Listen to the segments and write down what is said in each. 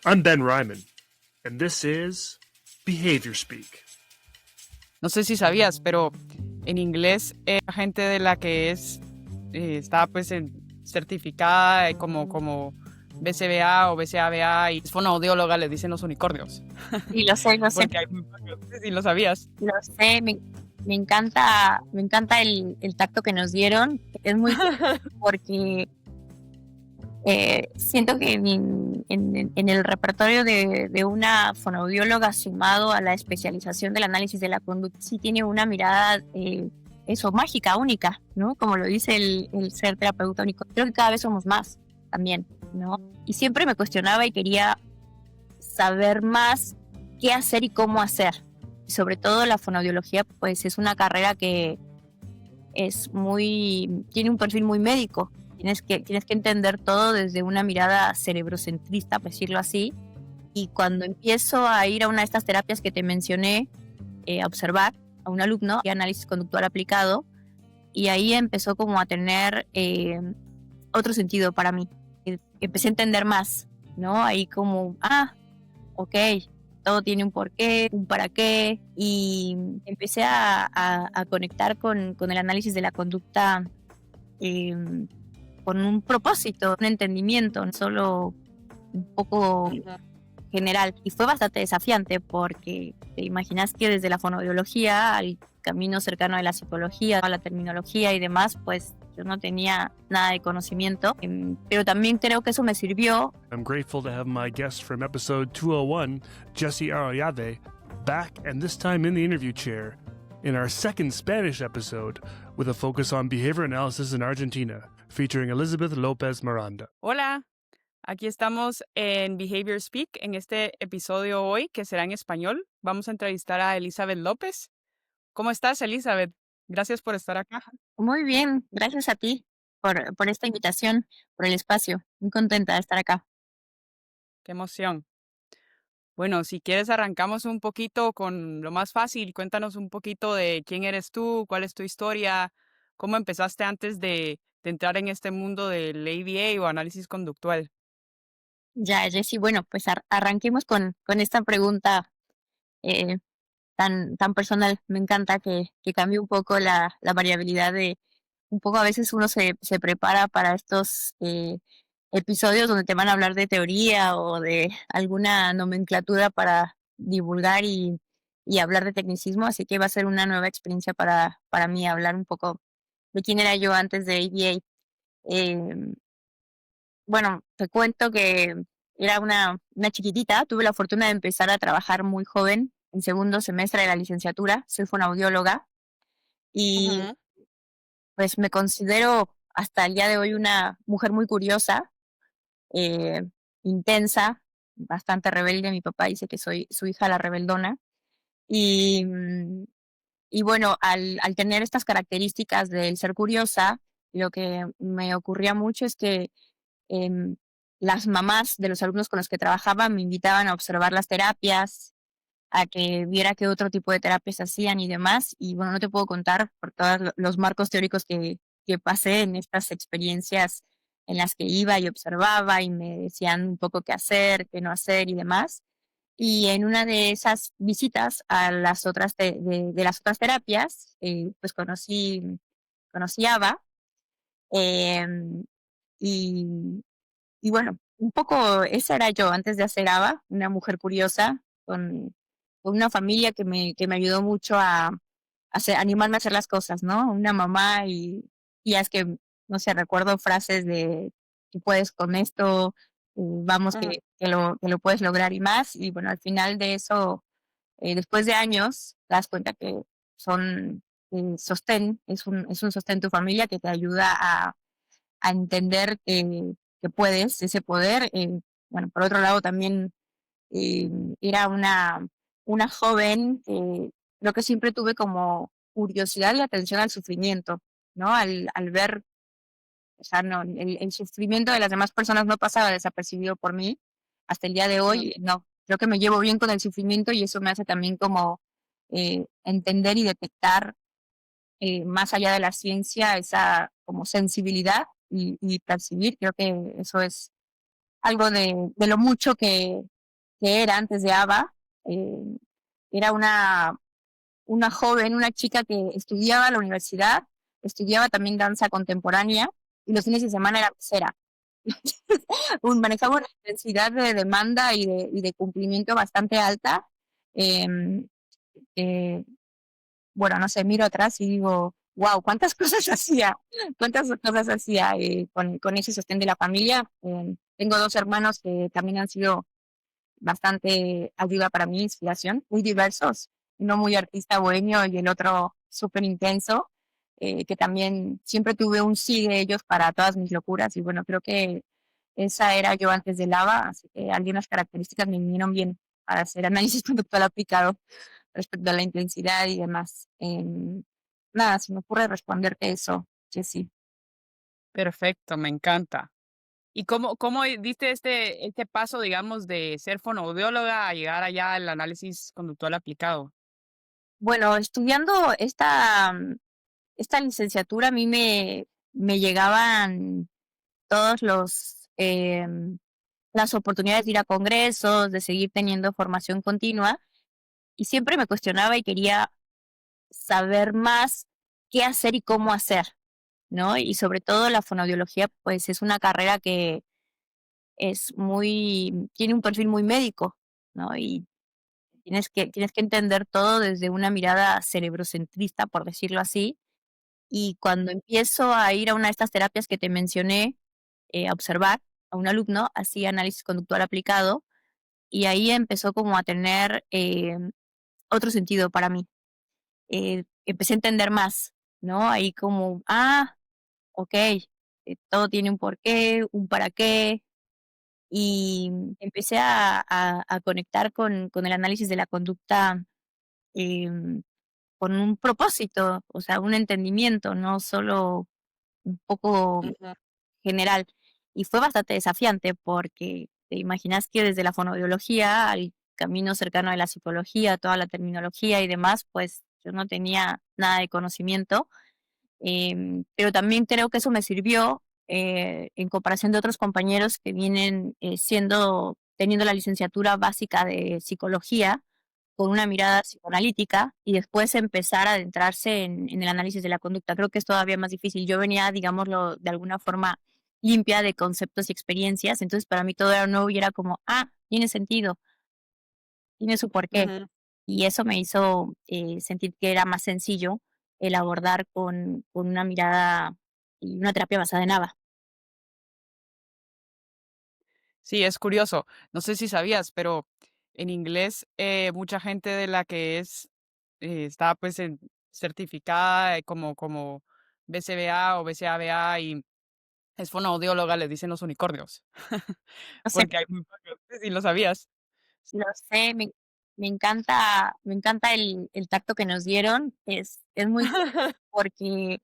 I'm Ben Ryman, and this is Behavior Speak. No sé si sabías, pero en inglés la gente de la que está pues certificada como BCBA o BCABA y es fonoaudióloga, le dicen los unicornios. Sí, lo sé, Porque hay muy pocos. No sé si lo sabías. lo sé, me encanta el tacto que nos dieron. Es muy porque siento que en el repertorio de una fonoaudióloga sumado a la especialización del análisis de la conducta, sí tiene una mirada, eso, mágica, única, ¿no? Como lo dice el ser terapeuta único. Creo que cada vez somos más también, ¿no? Y siempre me cuestionaba y quería saber más qué hacer y cómo hacer. Sobre todo la fonoaudiología, pues es una carrera que tiene un perfil muy médico. Tienes que entender todo desde una mirada cerebrocentrista, por decirlo así. Y cuando empiezo a ir a una de estas terapias que te mencioné, a observar a un alumno de análisis conductual aplicado, y ahí empezó como a tener otro sentido para mí. Empecé a entender más, ¿no? Ahí como, ok, todo tiene un porqué, un para qué, y empecé a conectar con el análisis de la conducta con un propósito, un entendimiento, no solo un poco general. Y fue bastante desafiante porque te imaginas que desde la fonoaudiología al camino cercano de la psicología, a la terminología y demás, pues yo no tenía nada de conocimiento, pero también creo que eso me sirvió. I'm grateful to have my guest from episode 201, Jesse Arroyave, back and this time in the interview chair in our second Spanish episode with a focus on behavior analysis in Argentina, featuring Elizabeth Lopez Miranda. Hola, aquí estamos en Behavior Speak en este episodio hoy que será en español. Vamos a entrevistar a Elizabeth López. ¿Cómo estás, Elizabeth? Gracias por estar acá. Muy bien, gracias a ti por esta invitación, por el espacio. Muy contenta de estar acá. Qué emoción. Bueno, si quieres arrancamos un poquito con lo más fácil. Cuéntanos un poquito de quién eres tú, cuál es tu historia, cómo empezaste antes de entrar en este mundo del ABA o análisis conductual. Ya, Jessy, bueno, pues arranquemos con esta pregunta eh, tan personal. Me encanta que cambie un poco la variabilidad de, un poco a veces uno se prepara para estos episodios donde te van a hablar de teoría o de alguna nomenclatura para divulgar y hablar de tecnicismo, así que va a ser una nueva experiencia para mí hablar un poco de quién era yo antes de ABA. Bueno, te cuento que era una chiquitita, tuve la fortuna de empezar a trabajar muy joven, en segundo semestre de la licenciatura, soy fonoaudióloga y Ujú. pues me considero hasta el día de hoy una mujer muy curiosa, eh, intensa, bastante rebelde. Mi papá dice que soy su hija la rebeldona. Y, y bueno, al tener estas características del ser curiosa, lo que me ocurría mucho es que em, las mamás de los alumnos con los que trabajaba me invitaban a observar las terapias, a que viera qué otro tipo de terapias hacían y demás. Y bueno, no te puedo contar por todos los marcos teóricos que pasé en estas experiencias en las que iba y observaba y me decían un poco qué hacer, qué no hacer y demás. Y en una de esas visitas a las otras de las otras terapias, pues conocí a Ava, em, y, y bueno, un poco esa era yo antes de hacer ABA, una mujer curiosa, con una familia que me ayudó mucho a animarme a hacer las cosas, ¿no? Una mamá y es que, no sé, recuerdo frases de, tú puedes con esto, vamos Ujú. que lo puedes lograr y más. Y bueno, al final de eso, después de años, te das cuenta que son sostén, es un sostén tu familia que te ayuda a entender que puedes, ese poder. Bueno, por otro lado también eh, era una joven, lo que siempre tuve como curiosidad y atención al sufrimiento, ¿no? Al ver, o sea, no, el sufrimiento de las demás personas no pasaba desapercibido por mí hasta el día de Ujú. hoy, no. Creo que me llevo bien con el sufrimiento y eso me hace también como entender y detectar más allá de la ciencia, esa como sensibilidad y percibir. Creo que eso es algo de lo mucho que era antes de ABBA. Eh, Era una joven, una chica que estudiaba en la universidad, estudiaba también danza contemporánea y los fines de semana era mesera. Manejaba una intensidad de demanda y de cumplimiento bastante alta. Eh, eh, bueno, no sé, miro atrás y digo, wow, cuántas cosas hacía con ese sostén de la familia. Tengo dos hermanos que también han sido bastante ayuda para mí, inspiración, muy diversos, uno muy artista bohemio y el otro súper intenso, que también siempre tuve un sí de ellos para todas mis locuras y bueno, creo que esa era yo antes de Lava, así que algunas características me vinieron bien para hacer análisis conductual aplicado respecto a la intensidad y demás. Nada, se me ocurre responderte eso, que sí. Perfecto, me encanta. ¿Y cómo diste este paso, digamos, de ser fonoaudióloga a llegar allá al análisis conductual aplicado? Bueno, estudiando esta licenciatura a mí me llegaban todos las oportunidades de ir a congresos, de seguir teniendo formación continua, y siempre me cuestionaba y quería saber más qué hacer y cómo hacer, ¿no? Y sobre todo la fonoaudiología, pues es una carrera que tiene un perfil muy médico, ¿no? Y tienes que entender todo desde una mirada cerebrocentrista, por decirlo así. Y cuando empiezo a ir a una de estas terapias que te mencioné, a observar a un alumno, hacía análisis conductual aplicado, y ahí empezó como a tener, otro sentido para mí. Empecé a entender más, ¿no? Ahí como, okey, todo tiene un porqué, un para qué, y empecé a conectar con el análisis de la conducta, em, con un propósito, o sea, un entendimiento, no solo un poco Ujú. general. Y fue bastante desafiante porque te imaginas que desde la fonoaudiología al camino cercano de la psicología, toda la terminología y demás, pues yo no tenía nada de conocimiento, pero también creo que eso me sirvió en comparación de otros compañeros que vienen teniendo la licenciatura básica de psicología con una mirada psicoanalítica y después empezar a adentrarse en el análisis de la conducta. Creo que es todavía más difícil. Yo venía, digámoslo, de alguna forma limpia de conceptos y experiencias, entonces para mí todo era nuevo y era como, tiene sentido, tiene su porqué. Ujú. Y eso me hizo sentir que era más sencillo el abordar con una mirada y una terapia basada en ABA. Sí, es curioso. No sé si sabías, pero en inglés, mucha gente de la que está pues certificada como BCBA o BCABA y es fonoaudióloga, le dicen los unicornios, No sé, porque hay muy pocos. Si lo sabías. lo sé, me encanta el tacto que nos dieron. Es muy porque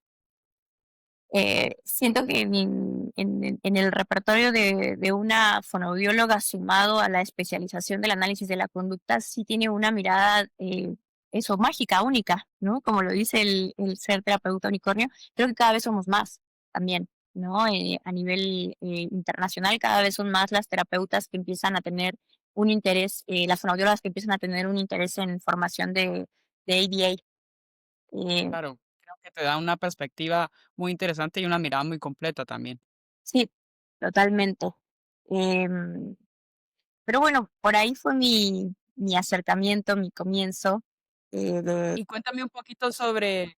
siento que en el repertorio de una fonoaudióloga sumado a la especialización del análisis de la conducta, sí tiene una mirada, eso, mágica, única, ¿no? Como lo dice el ser terapeuta unicornio, creo que cada vez somos más también, ¿no? A nivel internacional, cada vez son más las terapeutas que empiezan a tener un interés, las fonoaudiólogas que empiezan a tener un interés en formación de ABA. Claro, creo que te da una perspectiva muy interesante y una mirada muy completa también. Sí, totalmente. Em, pero bueno, por ahí fue mi acercamiento, mi comienzo, de Y cuéntame un poquito sobre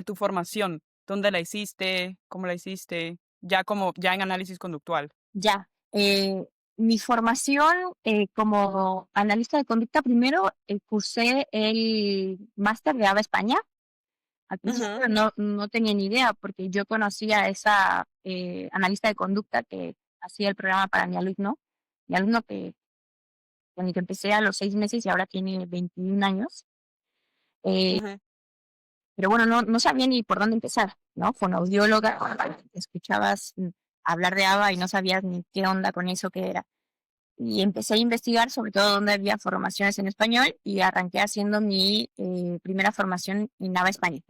tu formación. ¿Dónde la hiciste? ¿Cómo la hiciste? Ya en análisis conductual. ya. Mi formación como analista de conducta, primero cursé el máster de ABA España. Al Ujú. principio no tenía ni idea porque yo conocía a esa analista de conducta que hacía el programa para mi alumno con el que empecé a los 6 meses y ahora tiene 21 años. Eh, Ujú. pero bueno, no sabía ni por dónde empezar, ¿no? Fonoaudióloga, escuchabas hablar de ABA y no sabías ni qué onda con eso que era. Y empecé a investigar sobre todo dónde había formaciones en español y arranqué haciendo mi primera formación en ABA España.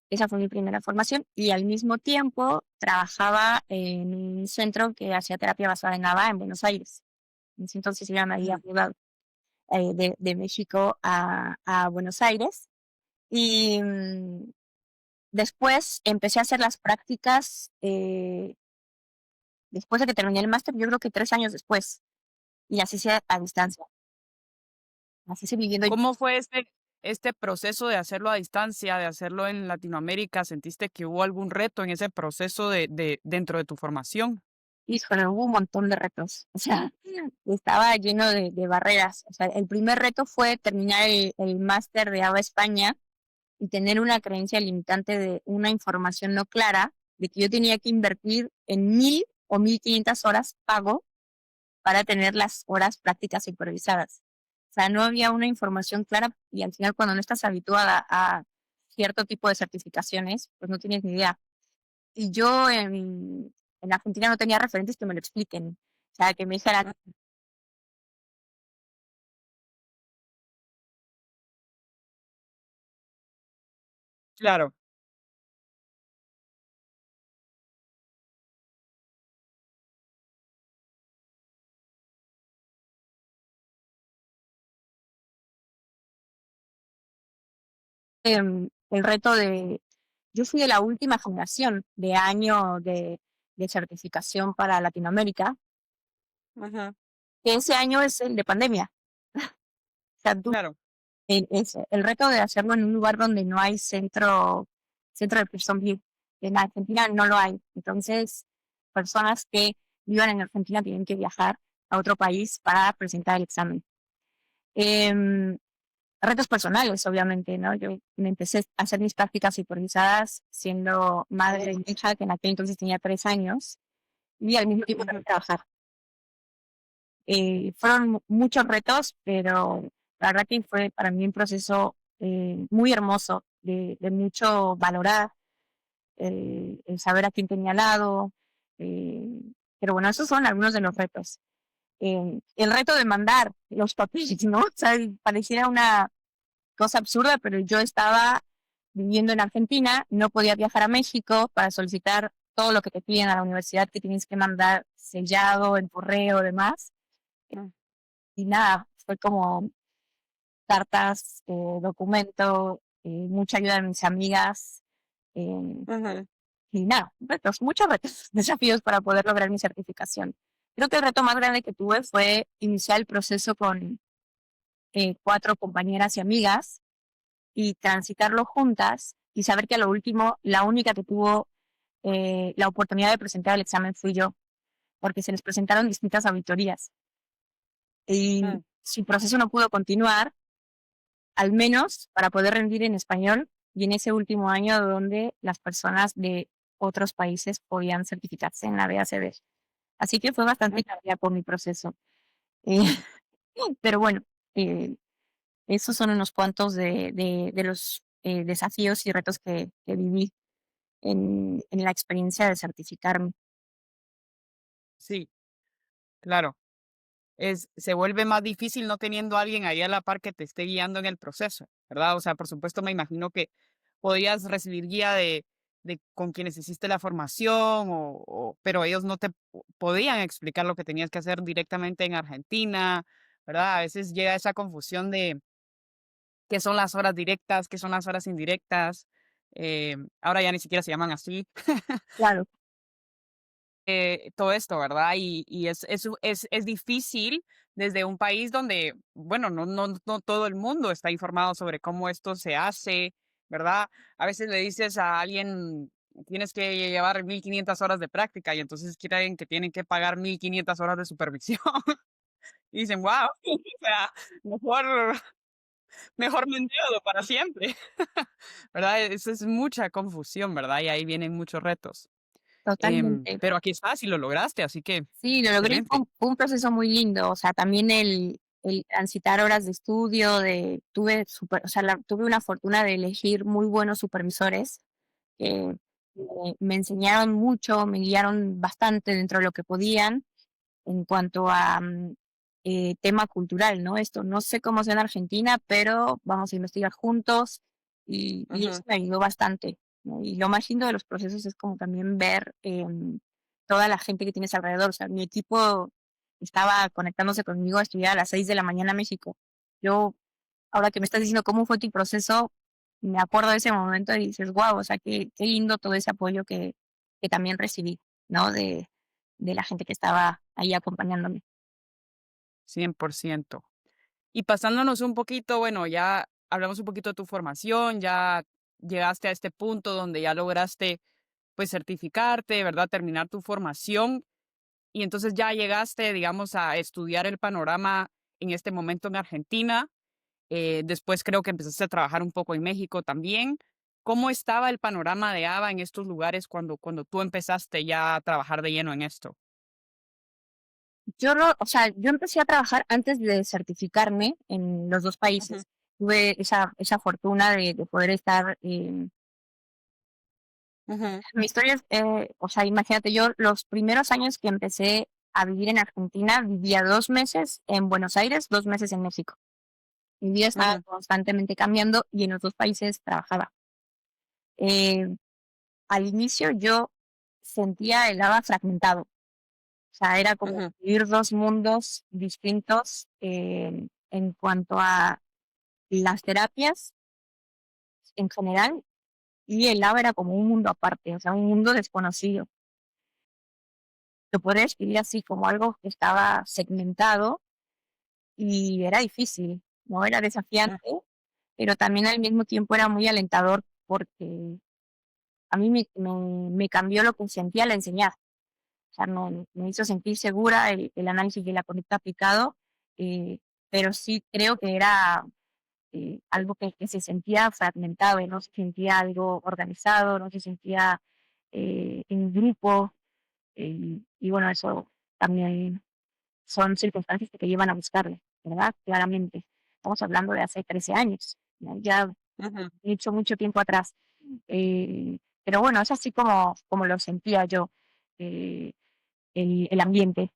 Esa fue mi primera formación y al mismo tiempo trabajaba en un centro que hacía terapia basada en ABA en Buenos Aires. En ese entonces yo ya me había mudado de México a Buenos Aires. Y después empecé a hacer las prácticas, después de que terminé el máster, yo creo que 3 años después, y las hice a distancia. Las hice viviendo. ¿Cómo fue este proceso de hacerlo a distancia, de hacerlo en Latinoamérica? ¿Sentiste que hubo algún reto en ese proceso dentro de tu formación? Híjole, hubo un montón de retos. O sea, estaba lleno de barreras. O sea, el primer reto fue terminar el máster de ABA España y tener una creencia limitante de una información no clara, de que yo tenía que invertir en 1.000 o 1.500 horas pago para tener las horas prácticas supervisadas. O sea, no había una información clara y al final cuando no estás habituada a cierto tipo de certificaciones, pues no tienes ni idea. Y yo en Argentina no tenía referentes que me lo expliquen. O sea, que me dijeran, Claro, el reto de, yo fui de la última generación de año de certificación para Latinoamérica, ajá, que ese año es el de pandemia. O sea, claro. el reto de hacerlo en un lugar donde no hay centro de Pearson VUE. En Argentina no lo hay. Entonces, personas que vivan en Argentina tienen que viajar a otro país para presentar el examen. Em, retos personales, obviamente, ¿no? Yo me empecé a hacer mis prácticas supervisadas siendo madre de mi hija, que en aquel entonces tenía 3 años, y al mismo tiempo también trabajar. Fueron muchos retos, pero la verdad que fue para mí un proceso muy hermoso, de mucho valorar, el saber a quién tenía al lado. eh, pero bueno, esos son algunos de los retos. El reto de mandar los papeles, ¿no? O sea, pareciera una cosa absurda, pero yo estaba viviendo en Argentina, no podía viajar a México para solicitar todo lo que te piden a la universidad, que tienes que mandar sellado, en correo, demás. Mm, Y nada, fue como cartas, documento, mucha ayuda de mis amigas, eh, ujú. y nada, retos, muchos retos, desafíos para poder lograr mi certificación. Creo que el reto más grande que tuve fue iniciar el proceso con 4 compañeras y amigas y transitarlo juntas y saber que a lo último la única que tuvo la oportunidad de presentar el examen fui yo, porque se les presentaron distintas auditorías. Y Mm, su proceso no pudo continuar, al menos para poder rendir en español y en ese último año donde las personas de otros países podían certificarse en la BACB. Así que fue bastante cardíaco mi proceso. Eh, pero bueno, eh, esos son unos cuantos de los desafíos y retos que viví en la experiencia de certificarme. sí, claro. Se vuelve más difícil no teniendo a alguien ahí a la par que te esté guiando en el proceso, ¿verdad? O sea, por supuesto, me imagino que podías recibir guía de con quienes hiciste la formación, pero ellos no te podían explicar lo que tenías que hacer directamente en Argentina, ¿verdad? A veces llega esa confusión de qué son las horas directas, qué son las horas indirectas. Ahora ya ni siquiera se llaman así. Claro, Todo esto, ¿verdad? Y es difícil desde un país donde, bueno, no todo el mundo está informado sobre cómo esto se hace, ¿verdad? A veces le dices a alguien, tienes que llevar 1.500 horas de práctica y entonces creen que tienen que pagar 1.500 horas de supervisión y dicen, wow, o sea, mejor, mejor me endeudo para siempre, ¿verdad? Eso es mucha confusión, ¿verdad? Y ahí vienen muchos retos. totalmente. Pero aquí estás y lo lograste, así que Sí, lo logré, excelente. fue un proceso muy lindo, o sea, también el transitar horas de estudio, o sea, tuve una fortuna de elegir muy buenos supervisores que me enseñaron mucho, me guiaron bastante dentro de lo que podían en cuanto a tema cultural, ¿no? Esto no sé cómo sea en Argentina, pero vamos a investigar juntos y eso Ujú, me ayudó bastante, ¿no? Y lo más lindo de los procesos es como también ver toda la gente que tienes alrededor. O sea, mi equipo estaba conectándose conmigo a estudiar a las 6 de la mañana a México. Yo, ahora que me estás diciendo cómo fue tu proceso, me acuerdo de ese momento y dices, wow, o sea, qué lindo todo ese apoyo que también recibí, ¿no? De la gente que estaba ahí acompañándome. 100%. Y pasándonos un poquito, bueno, ya hablamos un poquito de tu formación, ya llegaste a este punto donde ya lograste, pues, certificarte, ¿verdad? Terminar tu formación y entonces ya llegaste, digamos, a estudiar el panorama en este momento en Argentina. Después creo que empezaste a trabajar un poco en México también. ¿Cómo estaba el panorama de ABA en estos lugares cuando tú empezaste ya a trabajar de lleno en esto? Yo no, o sea, yo empecé a trabajar antes de certificarme en los 2 Ujú, países. Tuve esa fortuna de poder estar, ujú, mi historia es, o sea, imagínate, yo los primeros años que empecé a vivir en Argentina, vivía 2 meses en Buenos Aires, 2 meses en México. Mi vida estaba ujú, constantemente cambiando y en los 2 países trabajaba. Eh, Al inicio yo sentía el ABA fragmentado, o sea, era como ujú, vivir 2 mundos distintos, en cuanto a las terapias en general, y el ABA era como un mundo aparte, o sea, un mundo desconocido. Lo podría describir así, como algo que estaba segmentado y era difícil, ¿no? Era mm, desafiante, pero también al mismo tiempo era muy alentador porque a mí me cambió lo que sentía al enseñar. O sea, me hizo sentir segura el análisis de la conducta aplicado, eh, pero sí creo que era algo que se sentía fragmentado y no se sentía algo organizado, no se sentía en grupo. Y bueno, eso también son circunstancias que te llevan a buscarle, ¿verdad? Claramente. Estamos hablando de hace 13 años, ¿no? Ya ujú. mucho, mucho tiempo atrás. Pero bueno, es así como lo sentía yo, eh, el ambiente.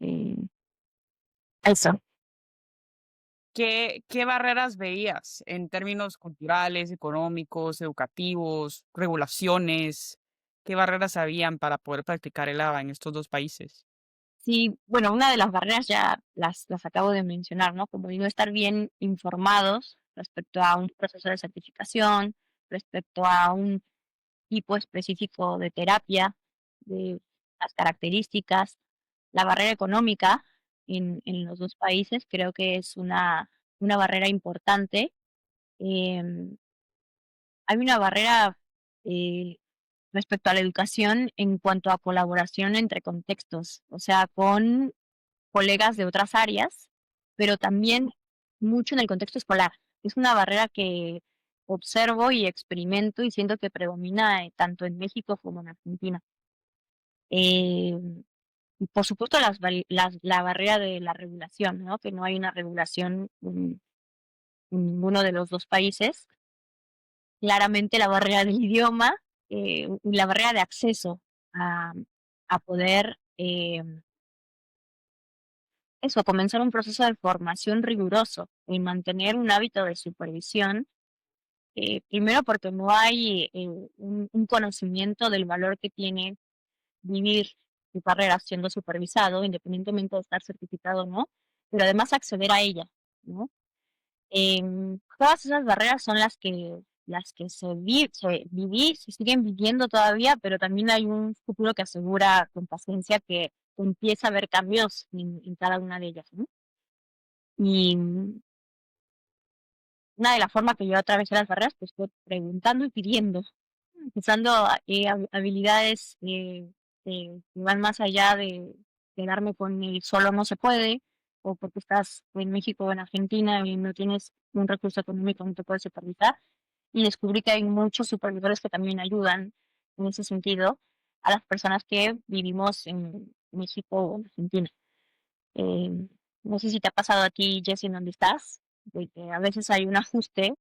eh, Eso. ¿Qué barreras veías en términos culturales, económicos, educativos, regulaciones? ¿Qué barreras habían para poder practicar el ABA en estos 2 países? Sí, bueno, una de las barreras ya las acabo de mencionar, ¿no? Como digo, estar bien informados respecto a un proceso de certificación, respecto a un tipo específico de terapia, de las características, la barrera económica en los 2 países creo que es una barrera importante. Em, Hay una barrera, eh, respecto a la educación en cuanto a colaboración entre contextos, o sea, con colegas de otras áreas, pero también mucho en el contexto escolar. Es una barrera que observo y experimento y siento que predomina, tanto en México como en Argentina. Y por supuesto la barrera de la regulación, ¿no? Que no hay una regulación en ninguno de los 2 países. Claramente la barrera del idioma, y la barrera de acceso a poder, eso, comenzar un proceso de formación riguroso y mantener un hábito de supervisión, primero porque no hay, un conocimiento del valor que tiene vivir tu carrera siendo supervisado, independientemente de estar certificado o no, pero además acceder a ella, ¿no? Todas esas barreras son las que se viví, se siguen viviendo todavía, pero también hay un futuro que asegura con paciencia que empieza a haber cambios en cada una de ellas, ¿no? Y una de las formas que yo atravesé las barreras, pues, fue preguntando y pidiendo, usando, habilidades, que van más allá de quedarme con el solo no se puede, o porque estás en México o en Argentina y no tienes un recurso económico, no te puedes supervisar. Y descubrí que hay muchos supervisores que también ayudan en ese sentido a las personas que vivimos en México o en Argentina. Em, no sé si te ha pasado a ti, Jessy, en donde estás, de que a veces hay un ajuste.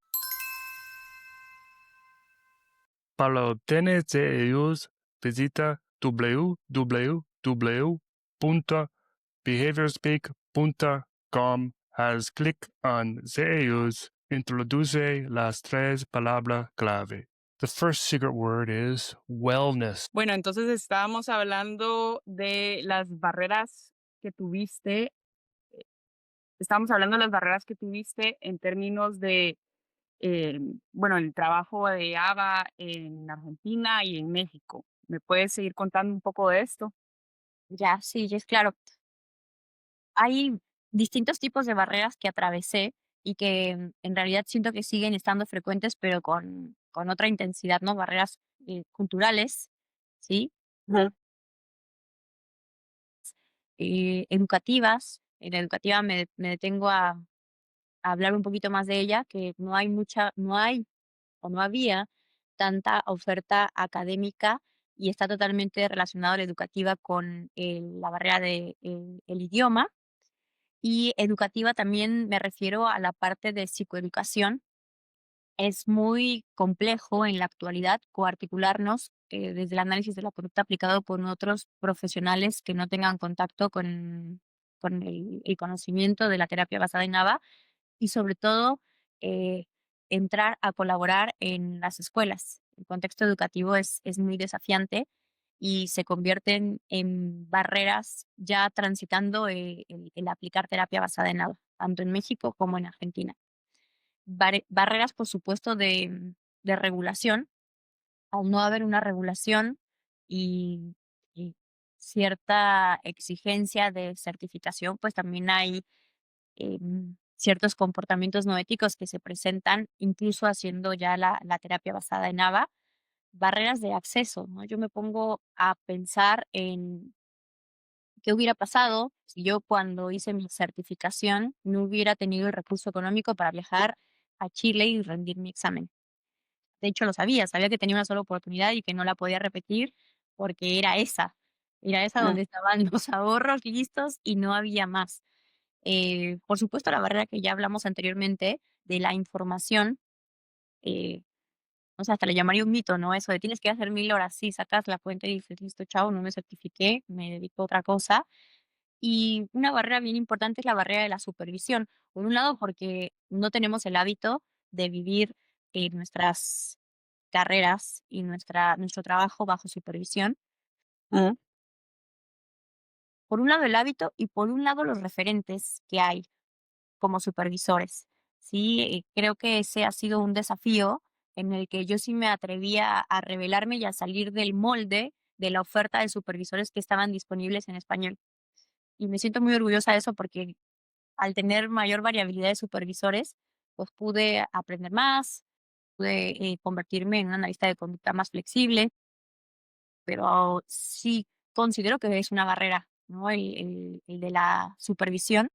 Para obtener de ellos, visita www.behaviorspeak.com. Haz clic en de ellos. Introduce las 3 palabras clave. The first secret word is wellness. Bueno, entonces estábamos hablando de las barreras que tuviste, estamos hablando de las barreras que tuviste en términos de, bueno, el trabajo de ABA en Argentina y en México. ¿Me puedes seguir contando un poco de esto? Ya, sí, es claro. Hay distintos tipos de barreras que atravesé y que en realidad siento que siguen estando frecuentes, pero con otra intensidad, ¿no? Barreras culturales, ¿sí? Ujú. Educativas. En la educativa me detengo a hablar un poquito más de ella, que no hay o no había tanta oferta académica y está totalmente relacionado la educativa con la barrera de el idioma. Y educativa también me refiero a la parte de psicoeducación. Es muy complejo en la actualidad coarticularnos desde el análisis de la conducta aplicado con otros profesionales que no tengan contacto con el conocimiento de la terapia basada en ABA y sobre todo eh, entrar a colaborar en las escuelas. El contexto educativo es muy desafiante y se convierten en barreras ya transitando el aplicar terapia basada en ABA, tanto en México como en Argentina. Barreras, por supuesto, de regulación. Al no haber una regulación y cierta exigencia de certificación, pues también hay ciertos comportamientos no éticos que se presentan, incluso haciendo ya la terapia basada en ABA. Barreras de acceso, ¿no? Yo me pongo a pensar en qué hubiera pasado si yo cuando hice mi certificación no hubiera tenido el recurso económico para viajar a Chile y rendir mi examen. De hecho, lo sabía, sabía que tenía una sola oportunidad y que no la podía repetir porque era esa Mm. donde estaban los ahorros listos y no había más. Por supuesto, la barrera que ya hablamos anteriormente de la información, eh, o sea, hasta le llamaría un mito, ¿no? Eso de tienes que hacer 1000 horas, sí, sacas la cuenta y dices, listo, chao, no me certifiqué, me dedico a otra cosa. Y una barrera bien importante es la barrera de la supervisión. Por un lado, porque no tenemos el hábito de vivir nuestras carreras y nuestro trabajo bajo supervisión. Mm. Por un lado, el hábito y por un lado, los referentes que hay como supervisores. Sí, creo que ese ha sido un desafío en el que yo sí me atrevía a revelarme y a salir del molde de la oferta de supervisores que estaban disponibles en español. Y me siento muy orgullosa de eso porque al tener mayor variabilidad de supervisores, pues pude aprender más, pude convertirme en una analista de conducta más flexible, pero sí considero que es una barrera, ¿no? El de la supervisión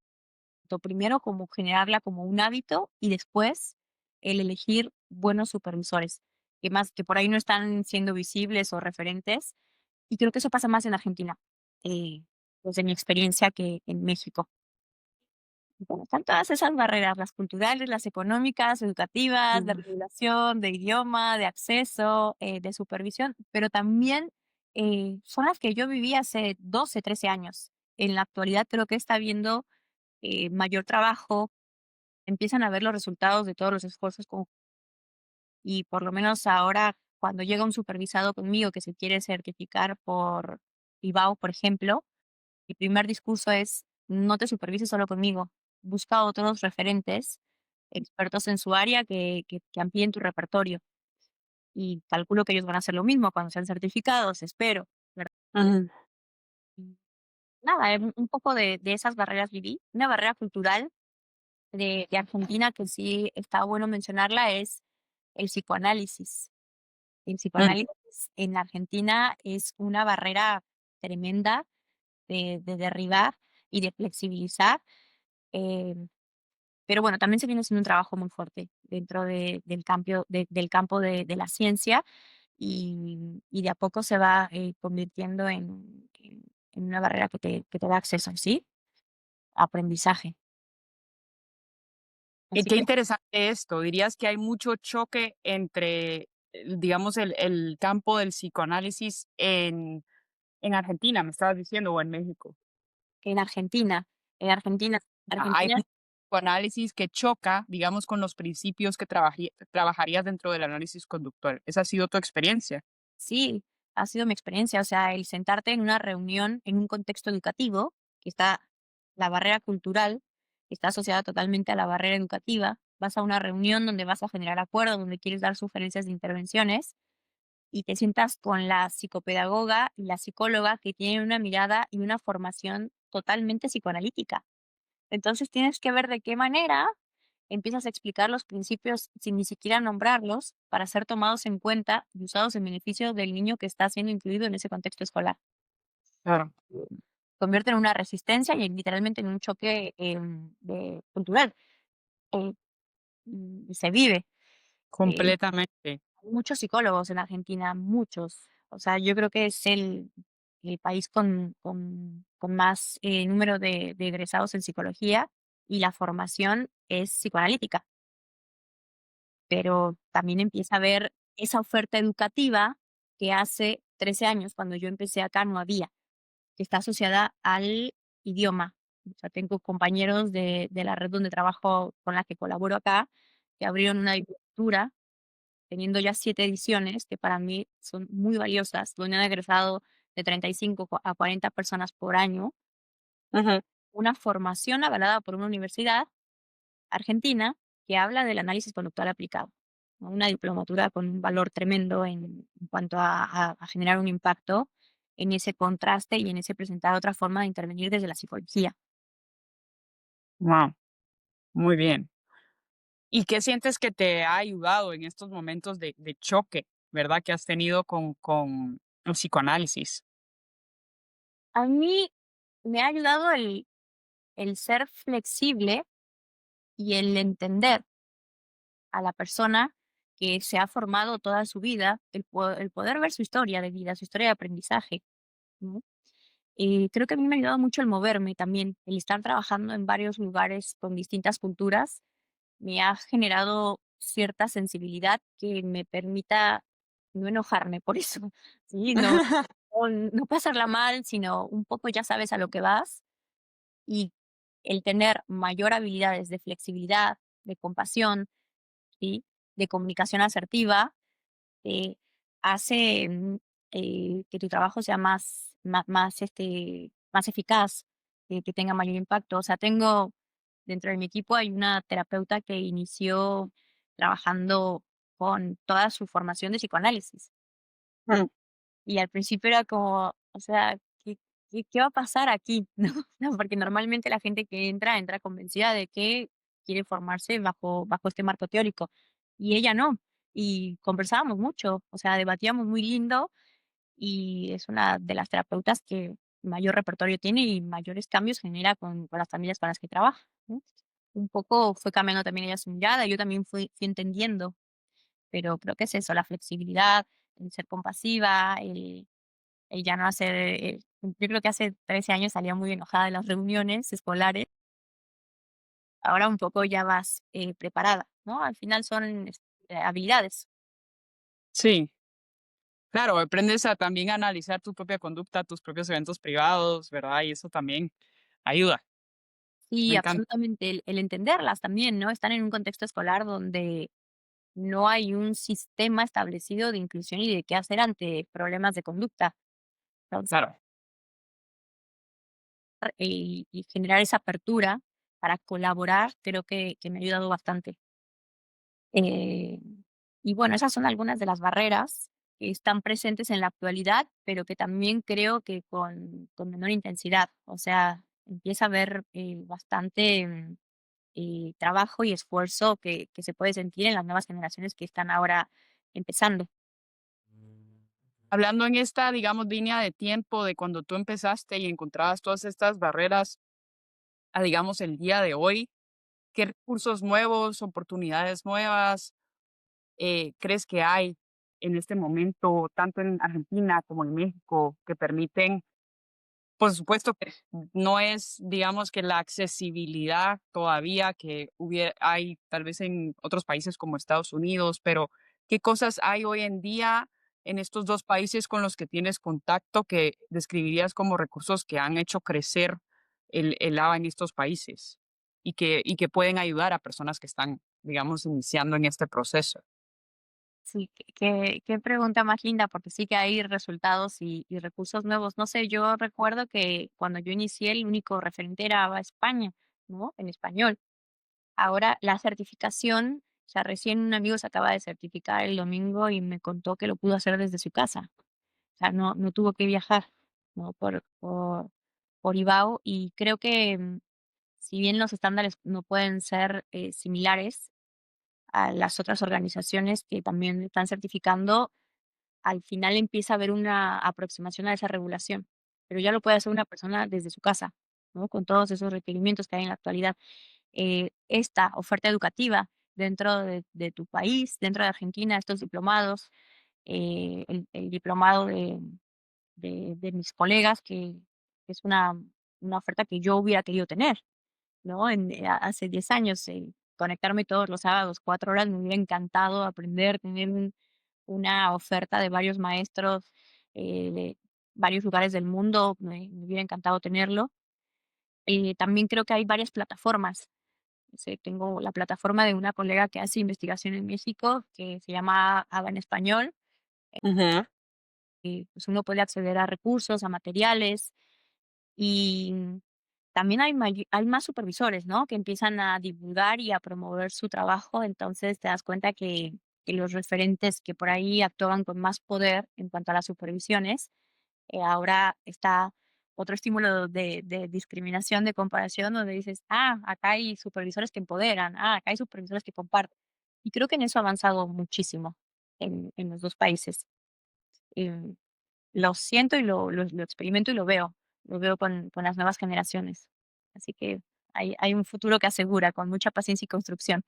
primero como generarla como un hábito y después el elegir buenos supervisores, que por ahí no están siendo visibles o referentes. Y creo que eso pasa más en Argentina, desde mi experiencia que en México. Bueno, están todas esas barreras, las culturales, las económicas, educativas, de Mm. regulación, de idioma, de acceso, de supervisión, pero también son las que yo viví hace 12, 13 años. En la actualidad creo que está habiendo mayor trabajo, empiezan a ver los resultados de todos los esfuerzos y por lo menos ahora cuando llega un supervisado conmigo que se quiere certificar por IBAO, por ejemplo, mi primer discurso es: no te supervises solo conmigo, busca otros referentes, expertos en su área que amplíen tu repertorio. Y calculo que ellos van a hacer lo mismo cuando sean certificados, espero, ¿verdad? Ujú. Y nada, un poco de esas barreras viví. Una barrera cultural de Argentina que sí está bueno mencionarla es el psicoanálisis. El Mm. psicoanálisis en Argentina es una barrera tremenda de derribar y de flexibilizar, em, pero bueno, también se viene haciendo un trabajo muy fuerte dentro del campo de la ciencia y de a poco se va convirtiendo en una barrera que te da acceso, ¿sí? Aprendizaje. Así Qué que interesante esto. ¿Dirías que hay mucho choque entre, digamos, el campo del psicoanálisis en Argentina, me estabas diciendo, o en México? en Argentina, Hay Argentina un psicoanálisis que choca, digamos, con los principios que trabajarías dentro del análisis conductual. ¿Esa ha sido tu experiencia? sí, ha sido mi experiencia, o sea, el sentarte en una reunión en un contexto educativo que está la barrera cultural, que está asociada totalmente a la barrera educativa. Vas a una reunión donde vas a generar acuerdos, donde quieres dar sugerencias de intervenciones y te sientas con la psicopedagoga y la psicóloga que tienen una mirada y una formación totalmente psicoanalítica. Entonces tienes que ver de qué manera empiezas a explicar los principios sin ni siquiera nombrarlos para ser tomados en cuenta y usados en beneficio del niño que está siendo incluido en ese contexto escolar. Claro. Convierte en una resistencia y literalmente en un choque cultural. eh, y se vive. eh, Completamente. Hay muchos psicólogos en Argentina, muchos. O sea, yo creo que es el país con más número de egresados en psicología y la formación es psicoanalítica, pero también empieza a haber esa oferta educativa que hace 13 años, cuando yo empecé acá, no había, que está asociada al idioma. O sea, tengo compañeros de la red donde trabajo, con la que colaboro acá, que abrieron una dictadura teniendo ya 7 ediciones, que para mí son muy valiosas, donde han egresado de 35 a 40 personas por año, Ujú. una formación avalada por una universidad argentina que habla del análisis conductual aplicado, ¿no? Una diplomatura con un valor tremendo en cuanto a generar un impacto en ese contraste y en ese presentar otra forma de intervenir desde la psicología. Wow, muy bien. ¿Y qué sientes que te ha ayudado en estos momentos de choque, verdad, que has tenido con el psicoanálisis? A mí me ha ayudado el ser flexible y el entender a la persona que se ha formado toda su vida, el poder ver su historia de vida, su historia de aprendizaje, ¿no? Creo que a mí me ha ayudado mucho el moverme también, el estar trabajando en varios lugares con distintas culturas, me ha generado cierta sensibilidad que me permita no enojarme por eso, ¿sí? No pasarla mal, sino un poco ya sabes a lo que vas y el tener mayor habilidades de flexibilidad, de compasión, ¿sí? De comunicación asertiva, eh, hace, que tu trabajo sea más eficaz, que tenga mayor impacto. O sea, tengo dentro de mi equipo hay una terapeuta que inició trabajando con toda su formación de psicoanálisis. Mm. Y al principio era como, o sea, ¿qué va a pasar aquí? ¿No? No, porque normalmente la gente que entra convencida de que quiere formarse bajo este marco teórico, y ella no. Y conversábamos mucho, o sea, debatíamos muy lindo, y es una de las terapeutas que mayor repertorio tiene y mayores cambios genera con las familias con las que trabaja, ¿no? Un poco fue cambiando también ella su mirada, yo también fui entendiendo, pero creo que es eso, la flexibilidad, el ser compasiva, el ya no hacer, yo creo que hace 13 años salía muy enojada de las reuniones escolares, ahora un poco ya vas, preparada, ¿no? Al final son, habilidades. Sí, claro, aprendes a también analizar tu propia conducta, tus propios eventos privados, ¿verdad? Y eso también ayuda. Me Sí, encanta. absolutamente, el entenderlas también, ¿no? Están en un contexto escolar donde no hay un sistema establecido de inclusión y de qué hacer ante problemas de conducta, ¿no? Claro. Y generar esa apertura para colaborar, creo que me ha ayudado bastante. Eh, y bueno, esas son algunas de las barreras que están presentes en la actualidad, pero que también creo que con menor intensidad. O sea, empieza a haber bastante trabajo y esfuerzo que se puede sentir en las nuevas generaciones que están ahora empezando. Hablando en esta, digamos, línea de tiempo de cuando tú empezaste y encontrabas todas estas barreras a, digamos, el día de hoy, ¿qué recursos nuevos, oportunidades nuevas crees que hay en este momento, tanto en Argentina como en México, que permiten, por supuesto que no es, digamos, que la accesibilidad todavía que hay tal vez en otros países como Estados Unidos, pero qué cosas hay hoy en día en estos dos países con los que tienes contacto que describirías como recursos que han hecho crecer el ABA en estos países y que pueden ayudar a personas que están, digamos, iniciando en este proceso? Sí, qué pregunta más linda, porque sí que hay resultados y recursos nuevos. No sé, yo recuerdo que cuando yo inicié, el único referente era ABA España, ¿no? En español. Ahora la certificación, o sea, recién un amigo se acaba de certificar el domingo y me contó que lo pudo hacer desde su casa. O sea, no tuvo que viajar, ¿no? Por IBAO. Y creo que, si bien los estándares no pueden ser, similares a las otras organizaciones que también están certificando, al final empieza a haber una aproximación a esa regulación, pero ya lo puede hacer una persona desde su casa, ¿no? Con todos esos requerimientos que hay en la actualidad. Esta oferta educativa dentro de tu país, dentro de Argentina, estos diplomados, el diplomado de mis colegas, que es una oferta que yo hubiera querido tener, ¿no? Hace 10 años, conectarme todos los sábados, 4 horas, me hubiera encantado aprender, tener una oferta de varios maestros, de varios lugares del mundo, me hubiera encantado tenerlo. También creo que hay varias plataformas. Tengo la plataforma de una colega que hace investigación en México, que se llama Aba en Español. Ujú. Pues uno puede acceder a recursos, a materiales. Y también hay más supervisores, ¿no? Que empiezan a divulgar y a promover su trabajo, entonces te das cuenta que los referentes que por ahí actuaban con más poder en cuanto a las supervisiones, ahora está otro estímulo de discriminación, de comparación, donde dices: "Ah, acá hay supervisores que empoderan, ah, acá hay supervisores que comparten". Y creo que en eso ha avanzado muchísimo en los 2 países. Em lo siento y lo experimento y lo veo con las nuevas generaciones. Así que hay un futuro que asegura con mucha paciencia y construcción.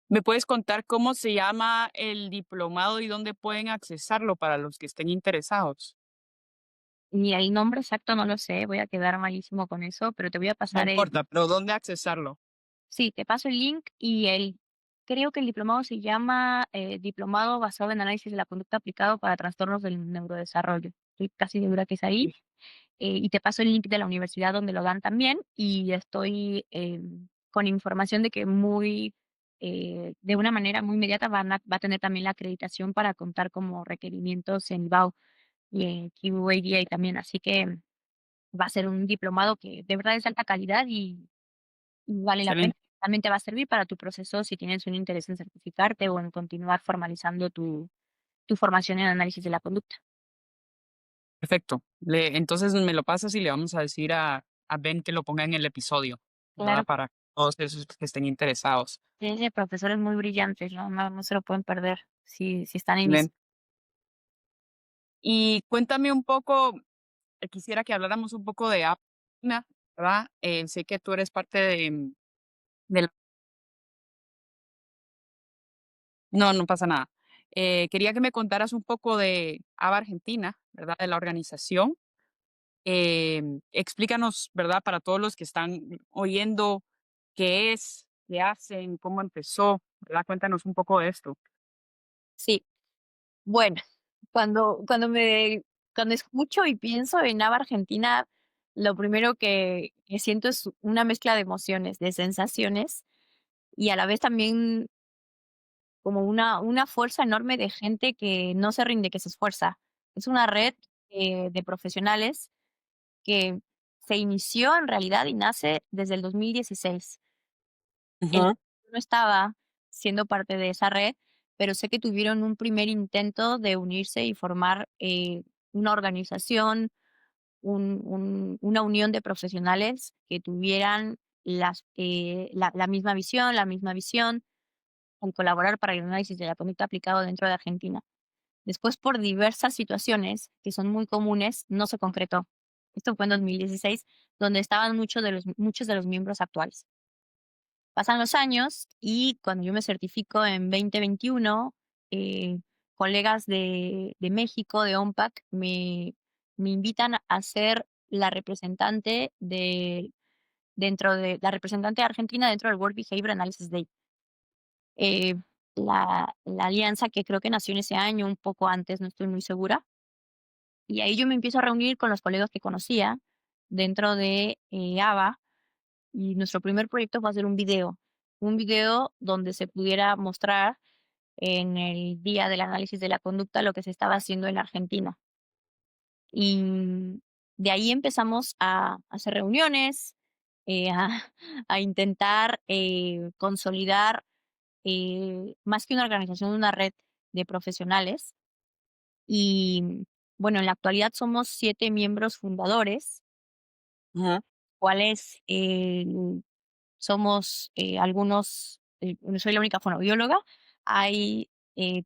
¿Me puedes contar cómo se llama el diplomado y dónde pueden accesarlo para los que estén interesados? Y el nombre exacto no lo sé, voy a quedar malísimo con eso, pero te voy a No pasar importa, pero ¿dónde accesarlo? sí, te paso el link y creo que el diplomado se llama, Diplomado basado en análisis de la conducta aplicado para trastornos del neurodesarrollo. Estoy casi segura que es ahí. Y te paso el link de la universidad donde lo dan también, y estoy, con información de que de una manera muy inmediata va a tener también la acreditación para contar como requerimientos en IBAO y en QADA también. Así que va a ser un diplomado que de verdad es de alta calidad y vale la pena. Excelente. Realmente va a servir para tu proceso si tienes un interés en certificarte o en continuar formalizando tu formación en análisis de la conducta. Perfecto. Entonces me lo pasas y le vamos a decir a Ben que lo ponga en el episodio, ¿verdad? Claro. Para todos esos que estén interesados. Tiene profesores muy brillantes, no se lo pueden perder si están Excelente. Y cuéntame un poco, quisiera que habláramos un poco de Apna, ¿verdad? Sé que tú eres parte del... No, no pasa nada. Quería que me contaras un poco de ABA Argentina, ¿verdad? De la organización. Explícanos, ¿verdad? Para todos los que están oyendo, qué es, qué hacen, cómo empezó, ¿verdad? Cuéntanos un poco de esto. Sí, bueno, cuando escucho y pienso en Nava Argentina, lo primero que siento es una mezcla de emociones, de sensaciones, y a la vez también como una fuerza enorme de gente que no se rinde, que se esfuerza. Es una red, de profesionales que se inició en realidad y nace desde el 2016. El Ujú. no estaba siendo parte de esa red, pero sé que tuvieron un primer intento de unirse y formar, una organización, una unión de profesionales que tuvieran la misma visión, la misma visión, en colaborar para el análisis de la conducta aplicado dentro de Argentina. Después, por diversas situaciones que son muy comunes, no se concretó. Esto fue en 2016, donde estaban muchos de los miembros actuales. Pasan los años y cuando yo me certifico en 2021, eh, colegas de México, de OMPAC, me invitan a ser la representante dentro de la representante argentina dentro del World Behavior Analysis Day. Eh, la alianza que creo que nació en ese año, un poco antes, no estoy muy segura. Y ahí yo me empiezo a reunir con los colegas que conocía dentro de ABA. Y nuestro primer proyecto fue hacer un video donde se pudiera mostrar en el día del análisis de la conducta lo que se estaba haciendo en Argentina. Y de ahí empezamos a hacer reuniones, a a intentar, consolidar, más que una organización, una red de profesionales. Y bueno, en la actualidad somos 7 miembros fundadores, Ajá. cuales, somos, algunos, soy la única fonoaudióloga, hay,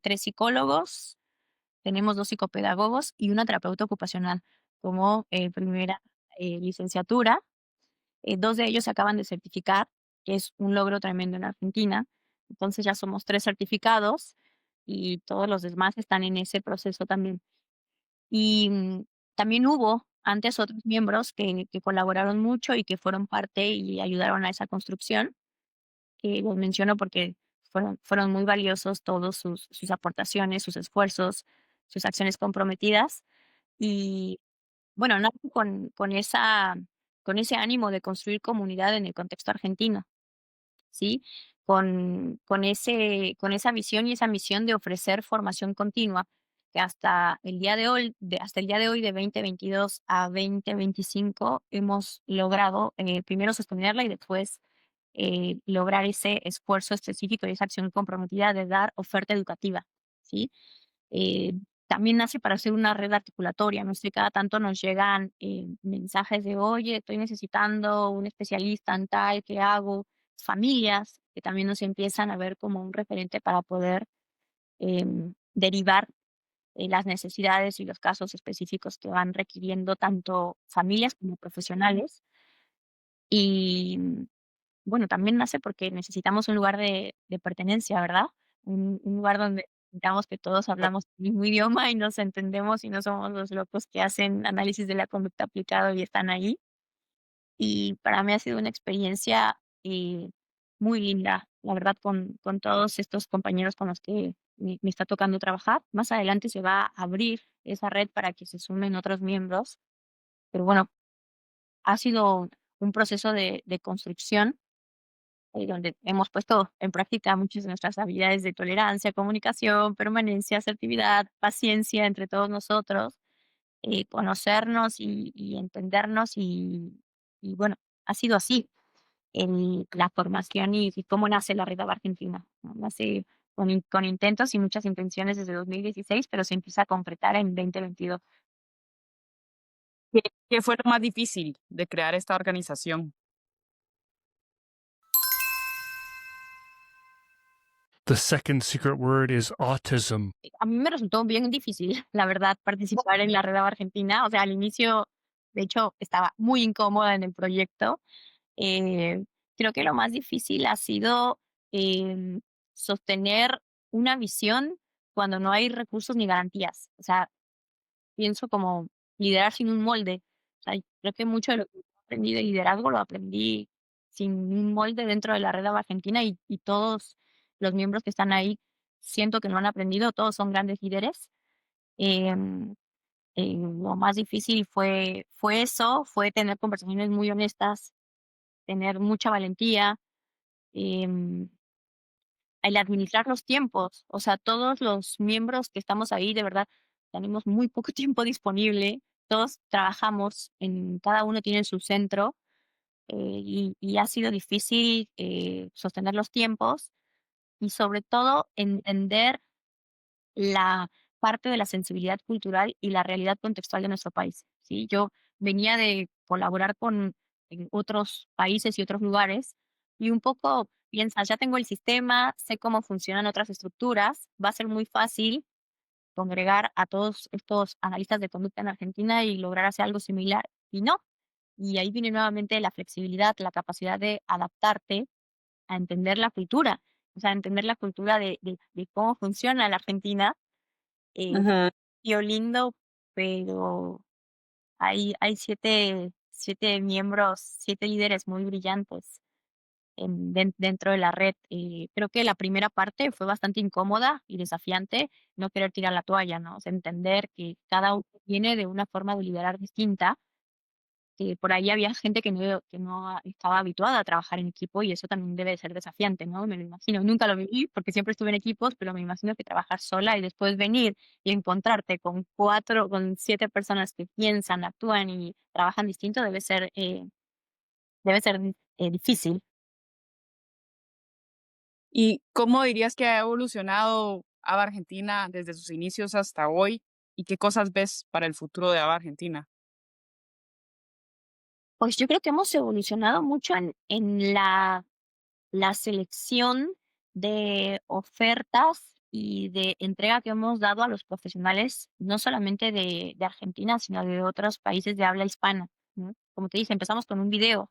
3 psicólogos, tenemos 2 psicopedagogos y una terapeuta ocupacional como, primera, licenciatura. 2 de ellos se acaban de certificar, que es un logro tremendo en Argentina. Entonces, ya somos 3 certificados y todos los demás están en ese proceso también. Y, también hubo antes otros miembros que colaboraron mucho y que fueron parte y ayudaron a esa construcción, que los menciono porque fueron muy valiosos todos sus aportaciones, sus esfuerzos, sus acciones comprometidas. Y bueno, nace con ese ánimo de construir comunidad en el contexto argentino, ¿sí? Con esa visión y esa misión de ofrecer formación continua, que hasta el día de hoy, de 2022 a 2025, hemos logrado, primero sostenerla y después, lograr ese esfuerzo específico y esa acción comprometida de dar oferta educativa, ¿sí? eh, También nace para ser una red articulatoria, ¿no? Si cada tanto nos llegan mensajes de, oye, estoy necesitando un especialista en tal, ¿qué hago? Familias que también nos empiezan a ver como un referente para poder derivar las necesidades y los casos específicos que van requiriendo tanto familias como profesionales. Y bueno, también nace porque necesitamos un lugar de pertenencia, ¿verdad? Un lugar donde sintamos que todos hablamos el mismo idioma y nos entendemos y no somos los locos que hacen análisis de la conducta aplicado y están ahí. Y para mí ha sido una experiencia, muy linda, la verdad, con todos estos compañeros con los que me está tocando trabajar. Más adelante se va a abrir esa red para que se sumen otros miembros, pero bueno, ha sido un proceso de construcción donde hemos puesto en práctica muchas de nuestras habilidades de tolerancia, comunicación, permanencia, asertividad, paciencia entre todos nosotros, conocernos y entendernos y bueno, ha sido así en la formación y cómo nace la Red Ava Argentina, ¿no? Nace con intentos y muchas intenciones desde 2016, pero se empieza a concretar en 2022. ¿Qué fue lo más difícil de crear esta organización? The second secret word is autism. A mí me resultó bien difícil, la verdad, participar en la Red Ava Argentina. O sea, al inicio, de hecho, estaba muy incómoda en el proyecto. Eh, Creo que lo más difícil ha sido, em, sostener una visión cuando no hay recursos ni garantías. O sea, pienso como liderar sin un molde. O sea, creo que mucho de lo que aprendí de liderazgo lo aprendí sin un molde dentro de la Red Ava Argentina y todos los miembros que están ahí siento que no han aprendido, todos son grandes líderes. Em, lo más difícil fue eso, fue tener conversaciones muy honestas, tener mucha valentía, em, el administrar los tiempos. O sea, todos los miembros que estamos ahí, de verdad, tenemos muy poco tiempo disponible. Todos trabajamos cada uno tiene su centro, y ha sido difícil, sostener los tiempos y sobre todo entender la parte de la sensibilidad cultural y la realidad contextual de nuestro país, ¿sí? Yo venía de colaborar con otros países y otros lugares y un poco piensas, ya tengo el sistema, sé cómo funcionan otras estructuras, va a ser muy fácil congregar a todos estos analistas de conducta en Argentina y lograr hacer algo similar y no. Y ahí viene nuevamente la flexibilidad, la capacidad de adaptarte a entender la cultura, o sea, entender la cultura de cómo funciona la Argentina. eh, Ujú. Tío lindo, pero hay 7 miembros, 7 líderes muy brillantes dentro de la red. Creo que la primera parte fue bastante incómoda y desafiante, no querer tirar la toalla, ¿no? O sea, entender que cada uno viene de una forma de liderar distinta por ahí había gente que no estaba habituada a trabajar en equipo y eso también debe de ser desafiante, ¿no? Me lo imagino. Nunca lo viví porque siempre estuve en equipos, pero me imagino que trabajar sola y después venir y encontrarte con 7 personas que piensan, actúan y trabajan distinto debe ser difícil. ¿Y cómo dirías que ha evolucionado ABA Argentina desde sus inicios hasta hoy? ¿Y qué cosas ves para el futuro de ABA Argentina? Pues yo creo que hemos evolucionado mucho en la selección de ofertas y de entrega que hemos dado a los profesionales, no solamente de Argentina, sino de otros países de habla hispana, ¿no? Como te dije, empezamos con un video.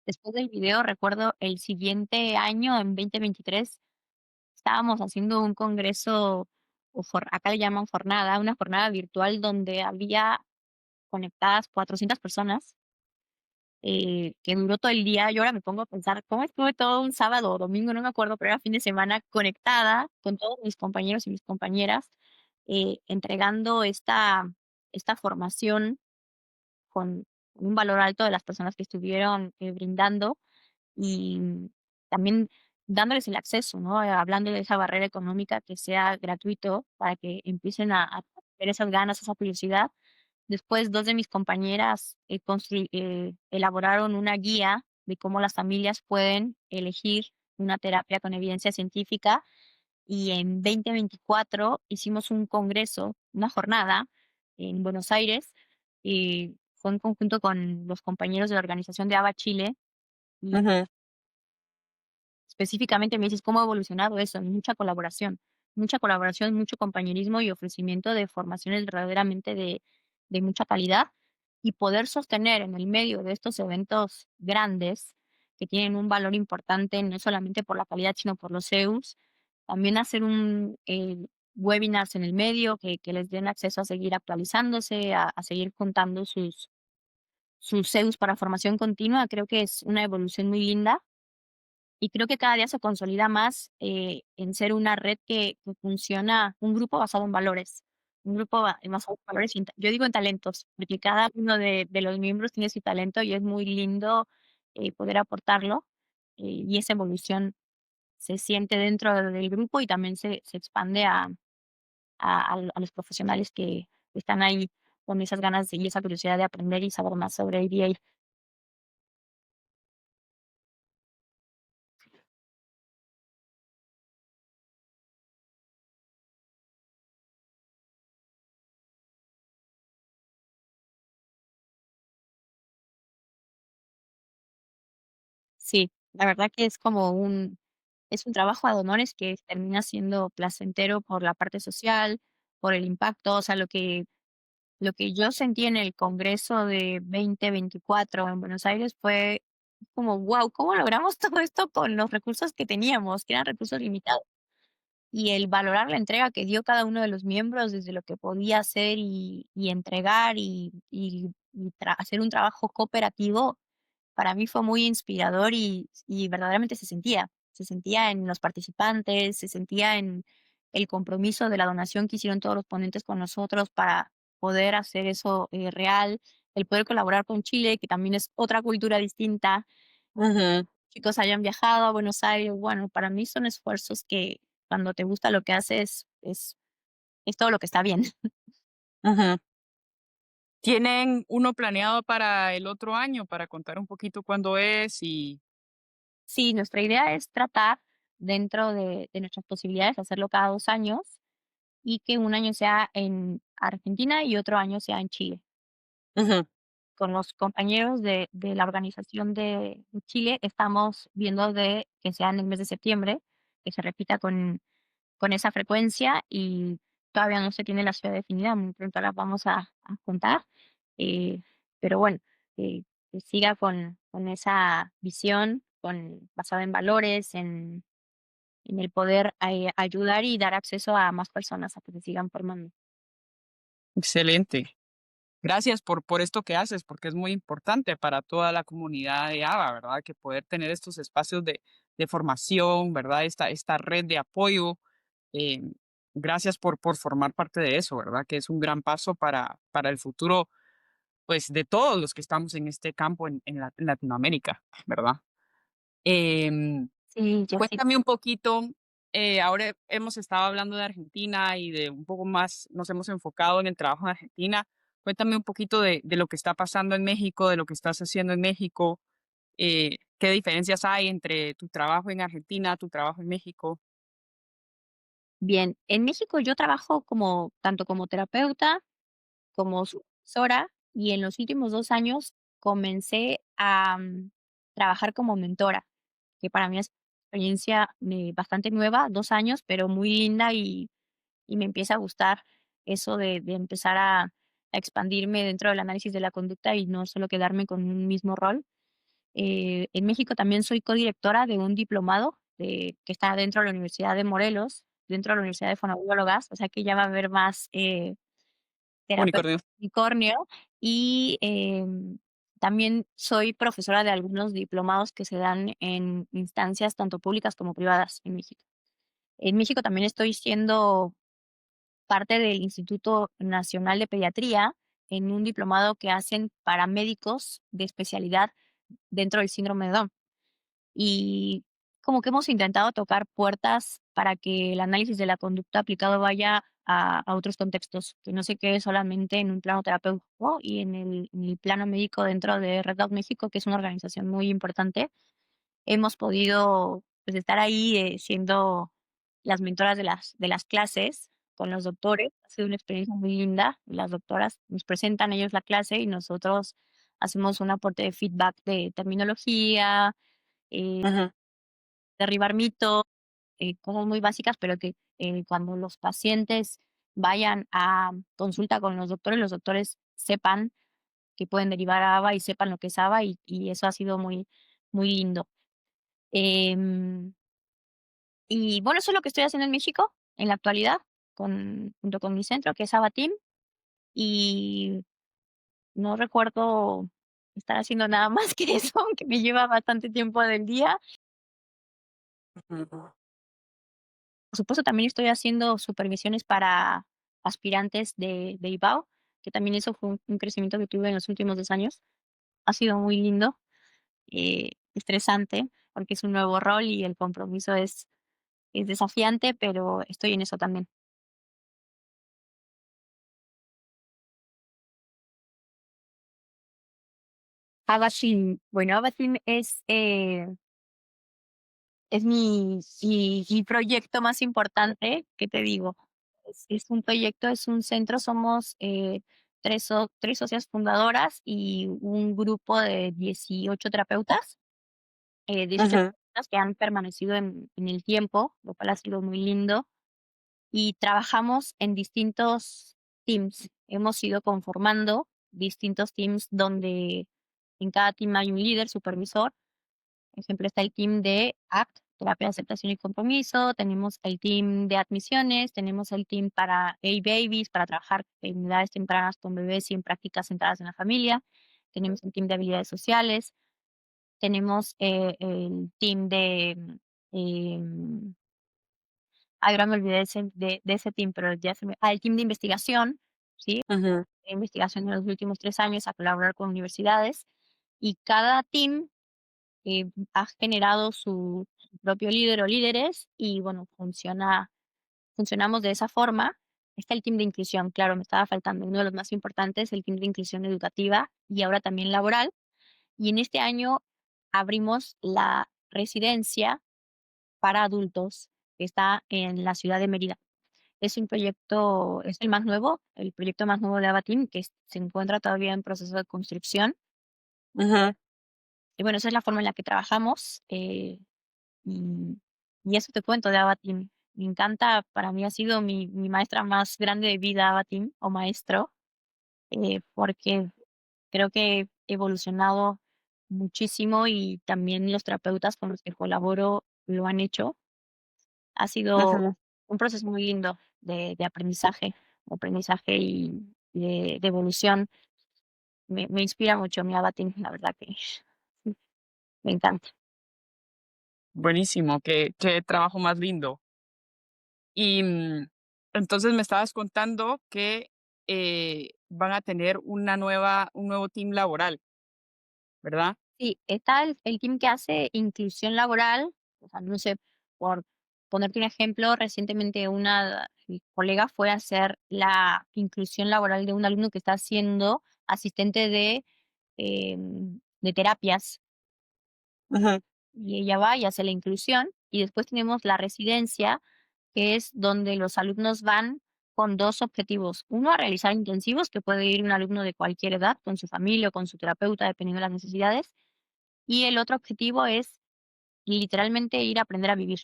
Después del video, recuerdo el siguiente año, en 2023, estábamos haciendo un congreso, acá le llaman jornada, una jornada virtual donde había conectadas 400 personas, que duró todo el día. Yo ahora me pongo a pensar, ¿cómo estuve todo un sábado o domingo? No me acuerdo, pero era fin de semana conectada con todos mis compañeros y mis compañeras, entregando esta formación con un valor alto de las personas que estuvieron, brindando y también dándoles el acceso, ¿no? Hablando de esa barrera económica, que sea gratuito para que empiecen a ver esas ganas, esa curiosidad. Después, 2 de mis compañeras, elaboraron una guía de cómo las familias pueden elegir una terapia con evidencia científica, y en 2024 hicimos un congreso, una jornada en Buenos Aires, y fue en conjunto con los compañeros de la organización de ABA Chile, y Ujú, específicamente me dices, ¿cómo ha evolucionado eso? Mucha colaboración, mucho compañerismo y ofrecimiento de formaciones verdaderamente de mucha calidad y poder sostener en el medio de estos eventos grandes que tienen un valor importante, no solamente por la calidad, sino por los CEUs, también hacer webinars en el medio que les den acceso a seguir actualizándose, a seguir contando sus CEUs para formación continua, creo que es una evolución muy linda y creo que cada día se consolida más, en ser una red que funciona, un grupo basado en valores, un grupo basado en valores, y yo digo en talentos, porque cada uno de los miembros tiene su talento y es muy lindo, poder aportarlo, y esa evolución se siente dentro del grupo y también se expande a los profesionales que están ahí con esas ganas y esa curiosidad de aprender y saber más sobre ABA. Sí, la verdad que es un trabajo ad honorem que termina siendo placentero por la parte social, por el impacto, o sea, lo que yo sentí en el congreso de 2024 en Buenos Aires fue como, guau, ¿cómo logramos todo esto con los recursos que teníamos, que eran recursos limitados? Y el valorar la entrega que dio cada uno de los miembros desde lo que podía hacer y entregar y hacer un trabajo cooperativo para mí fue muy inspirador y verdaderamente se sentía en los participantes, se sentía en el compromiso de la donación que hicieron todos los ponentes con nosotros para poder hacer eso, real, el poder colaborar con Chile, que también es otra cultura distinta, ujú, chicos hayan viajado a Buenos Aires, bueno, para mí son esfuerzos que cuando te gusta lo que haces es todo lo que está bien. ujú. ¿Tienen uno planeado para el otro año, para contar un poquito cuándo es? Y Sí, nuestra idea es tratar dentro de nuestras posibilidades hacerlo cada 2 años y que un año sea en Argentina y otro año sea en Chile. ujú, Con los compañeros de la organización de Chile estamos viendo de que sea en el mes de septiembre, que se repita con esa frecuencia y todavía no se tiene la ciudad definida, muy pronto las vamos a contar, eh, pero bueno, que siga con esa visión, basada en valores, en el poder, ayudar y dar acceso a más personas a que se sigan formando. excelente. Gracias por esto que haces, porque es muy importante para toda la comunidad de ABA, ¿verdad? Que poder tener estos espacios de formación, ¿verdad? Esta red de apoyo. eh, Gracias por formar parte de eso, ¿verdad? Que es un gran paso para el futuro, pues, de todos los que estamos en este campo en Latinoamérica, ¿verdad? Em, Sí, Jessy. Cuéntame un poquito, ahora hemos estado hablando de Argentina y de un poco más nos hemos enfocado en el trabajo en Argentina. Cuéntame un poquito de lo que está pasando en México, de lo que estás haciendo en México, ¿qué diferencias hay entre tu trabajo en Argentina, tu trabajo en México? Bien, en México yo trabajo como tanto como terapeuta, como supervisora, y en los últimos 2 años comencé a, trabajar como mentora, que para mí es una experiencia, bastante nueva, 2 años, pero muy linda, y me empieza a gustar eso de empezar a expandirme dentro del análisis de la conducta y no solo quedarme con un mismo rol. En México también soy codirectora de un diplomado que está dentro de la Universidad de Morelos, dentro de la Universidad de Fonoaudiólogas, o sea que ya va a haber más, terapeutas Unicornio. unicornio y, también soy profesora de algunos diplomados que se dan en instancias tanto públicas como privadas en México. En México también estoy siendo parte del Instituto Nacional de Pediatría en un diplomado que hacen para médicos de especialidad dentro del síndrome de Down. Y como que hemos intentado tocar puertas para que el análisis de la conducta aplicado vaya a otros contextos, que no se quede solamente en un plano terapéutico y en el plano médico dentro de Red Dot México, que es una organización muy importante. Hemos podido, pues, estar ahí, siendo las mentoras de las clases con los doctores. Ha sido una experiencia muy linda. Las doctoras nos presentan ellos la clase y nosotros hacemos un aporte de feedback de terminología, eh, Ujú, derribar mitos, cosas muy básicas, pero que, cuando los pacientes vayan a consulta con los doctores sepan que pueden derivar a ABA y sepan lo que es ABA, y eso ha sido muy, muy lindo. Em, y bueno, eso es lo que estoy haciendo en México en la actualidad, junto con mi centro, que es ABA Team, y no recuerdo estar haciendo nada más que eso, aunque me lleva bastante tiempo del día. ujú, Por supuesto, también estoy haciendo supervisiones para aspirantes de IBAU, que también eso fue un crecimiento que tuve en los últimos 2 años. Ha sido muy lindo, estresante, porque es un nuevo rol y el compromiso es desafiante, pero estoy en eso también. Abatim, bueno, Abatim es mi proyecto más importante, ¿qué te digo? Es un proyecto, es un centro, somos, 3 socias fundadoras y un grupo de 18 terapeutas, 18 ujú, terapeutas que han permanecido en el tiempo, lo cual ha sido muy lindo, y trabajamos en distintos teams. Hemos ido conformando distintos teams donde en cada team hay un líder, supervisor. Por ejemplo, está el team de ACT, terapia de aceptación y compromiso, tenemos el team de admisiones, tenemos el team para A-Babies, para trabajar en edades tempranas con bebés y en prácticas centradas en la familia, tenemos el team de habilidades sociales, tenemos, el team em, ahora me olvidé de ese team, pero ya el team de investigación, ¿sí? ujú, De investigación en los últimos 3 años a colaborar con universidades, y cada team ha generado su propio líder o líderes y bueno, funcionamos de esa forma. Está el team de inclusión, claro, me estaba faltando uno de los más importantes, el team de inclusión educativa y ahora también laboral. Y en este año abrimos la residencia para adultos que está en la ciudad de Mérida. Es un proyecto, es el proyecto más nuevo de Abatim, que se encuentra todavía en proceso de construcción. ujú. Y bueno, esa es la forma en la que trabajamos. Y y eso te cuento de Abatim. Me encanta, para mí ha sido mi maestra más grande de vida, Abatim, o maestro, porque creo que he evolucionado muchísimo y también los terapeutas con los que colaboro lo han hecho. Ha sido Ujú. un proceso muy lindo de aprendizaje y de evolución. Me inspira mucho mi Abatim, la verdad que me encanta. Buenísimo, qué trabajo más lindo. Y, entonces me estabas contando que, van a tener un nuevo team laboral, ¿verdad? Sí, está el team que hace inclusión laboral, o sea, no sé, por ponerte un ejemplo, recientemente una mi colega fue a hacer la inclusión laboral de un alumno que está siendo asistente de terapias, Ujú. y ella va y hace la inclusión, y después tenemos la residencia, que es donde los alumnos van con 2 objetivos. Uno, a realizar intensivos, que puede ir un alumno de cualquier edad, con su familia o con su terapeuta, dependiendo de las necesidades, y el otro objetivo es literalmente ir a aprender a vivir,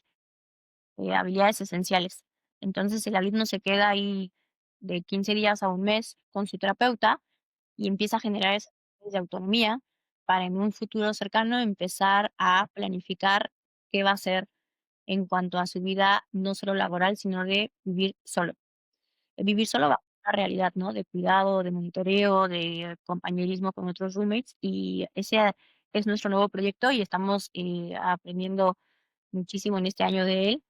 habilidades esenciales. Entonces, el alumno se queda ahí de 15 días a un mes con su terapeuta y empieza a generar esas habilidades de autonomía para en un futuro cercano empezar a planificar qué va a hacer en cuanto a su vida, no solo laboral, sino de vivir solo. Vivir solo bajo una realidad, ¿no? De cuidado, de monitoreo, de compañerismo con otros roommates, y ese es nuestro nuevo proyecto y estamos, aprendiendo muchísimo en este año de él.